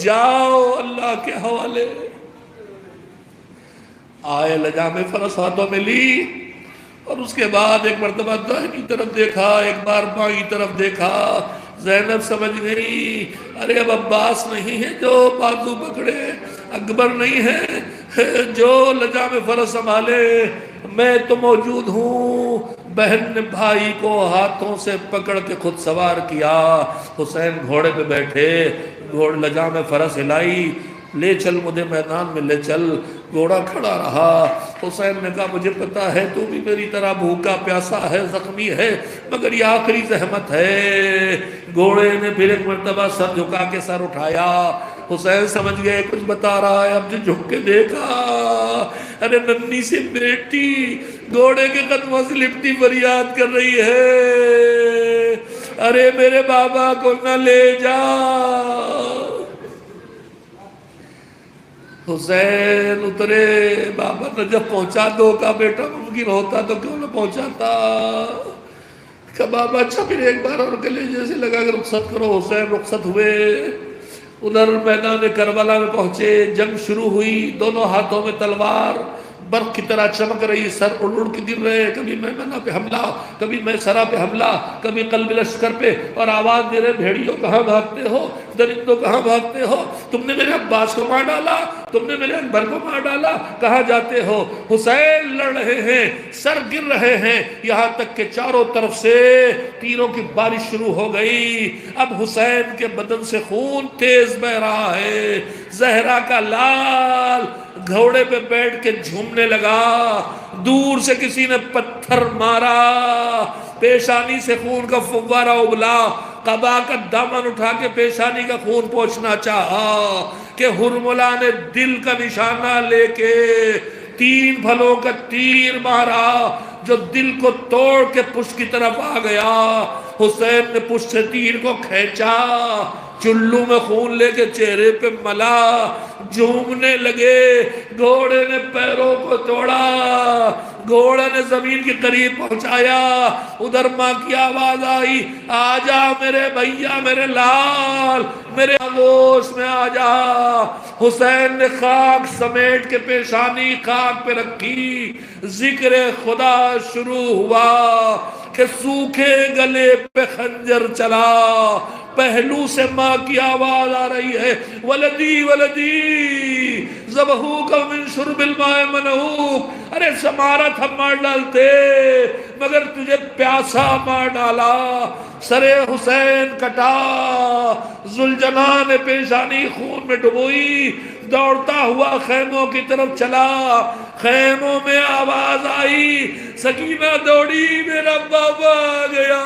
جاؤ اللہ کے حوالے۔ آئے لجام فرس ہاتھوں میں لی، اور اس کے بعد ایک مرتبہ داہنی طرف دیکھا، ایک بار بائیں طرف دیکھا۔ زینب سمجھ گئی ارے اب عباس نہیں ہے جو بازو پکڑے، اکبر نہیں ہے جو لجام فرس سنبھالے، میں تو موجود ہوں۔ بہن نے بھائی کو ہاتھوں سے پکڑ کے خود سوار کیا۔ حسین گھوڑے پہ بیٹھے، لجام فرس ہلائی، لے چل مجھے میدان میں لے چل۔ گھوڑا کھڑا رہا۔ حسین نے کہا مجھے پتا ہے تو بھی میری طرح بھوکا پیاسا ہے، زخمی ہے، مگر یہ آخری زحمت ہے۔ گھوڑے نے پھر ایک مرتبہ سر جھکا کے سر اٹھایا۔ حسین سمجھ گئے کچھ بتا رہا ہے، اب جو جھک کے دیکھا ارے ننھی سی بیٹی گھوڑے کے قدموں سے لپٹی فریاد کر رہی ہے ارے میرے بابا کو نہ لے جا۔ حسین اترے، بابا نے جب پہنچا دو کا بیٹا ممکن ہوتا تو کیوں نہ پہنچاتا۔ کہ بابا اچھا پھر ایک بار اور گلے جیسے لگا کہ رخصت کرو۔ حسین رخصت ہوئے، ادھر میدان کربلا میں پہنچے، جنگ شروع ہوئی، دونوں ہاتھوں میں تلوار برق کی طرح چمک رہی، سر اڑ اڑ کے گر رہے، کبھی میمنہ پہ حملہ، کبھی میسرہ پہ حملہ، کبھی قلب لشکر پہ، اور آواز دے رہے بھیڑیوں کہاں بھاگتے ہو، درندوں کہاں بھاگتے ہو، تم نے میرے عباس کو مار ڈالا، تم نے میرے اکبر کو مار ڈالا، کہاں جاتے ہو۔ حسین لڑ رہے ہیں، سر گر رہے ہیں، یہاں تک کہ چاروں طرف سے تیروں کی بارش شروع ہو گئی۔ اب حسین کے بدن سے خون تیز بہ رہا ہے، زہرا کا لال گھوڑے پہ بیٹھ کے جھومنے لگا۔ دور سے کسی نے پتھر مارا، پیشانی سے خون کا فوارہ ابلا، قبا کا دامن اٹھا کے پیشانی کا خون پوچھنا چاہا کہ ہرملا نے دل کا نشانہ لے کے 3 پھلوں کا تیر مارا جو دل کو توڑ کے پشت کی طرف آ گیا۔ حسین نے پشت سے تیر کو کھینچا، چلو میں خون لے کے چہرے پہ ملا، جھومنے لگے، گھوڑے نے پیروں کو توڑا، گھوڑے نے زمین کے قریب پہنچایا، ادھر ماں کی آواز آئی، آجا میرے بھیا، میرے لال، میرے آغوش میں آجا۔ حسین نے خاک سمیٹ کے پیشانی خاک پہ رکھی، ذکر خدا شروع ہوا کہ سوکھے گلے پہ خنجر چلا، پہلو سے ماں کی آواز آ رہی ہے، ولدی ولدی ذبحوک من شرب الماء منعوک، ارے ہمارا تھا مار ڈالتے مگر تجھے پیاسا مار ڈالا۔ سر حسین کٹا، ذوالجناح نے پیشانی خون میں ڈبوئی، دوڑتا ہوا خیموں کی طرف چلا، خیموں میں آواز آئی، سکینہ دوڑی، میرا بابا آ گیا،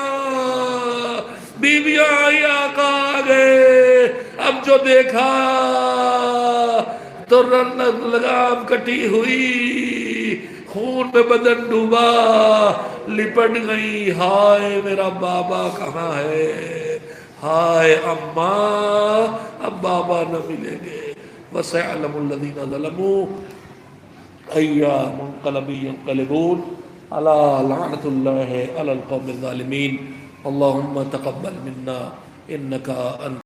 بیویاں آئی، آقا آ گئے۔ اب جو دیکھا تو لگام کٹی ہوئی، خون میں بدن ڈوبا، لپٹ گئی، ہائے میرا بابا کہاں ہے، ہائے اماں اب بابا نہ ملیں گے۔ وَسَيَعْلَمُ الَّذِينَ ظَلَمُوا أَيَّ مُنقَلَبٍ يَنقَلِبُونَ أَلَا لَعْنَةُ اللَّهِ عَلَى الْقَوْمِ الظَّالِمِينَ اللهم تقبل منا إنك أنت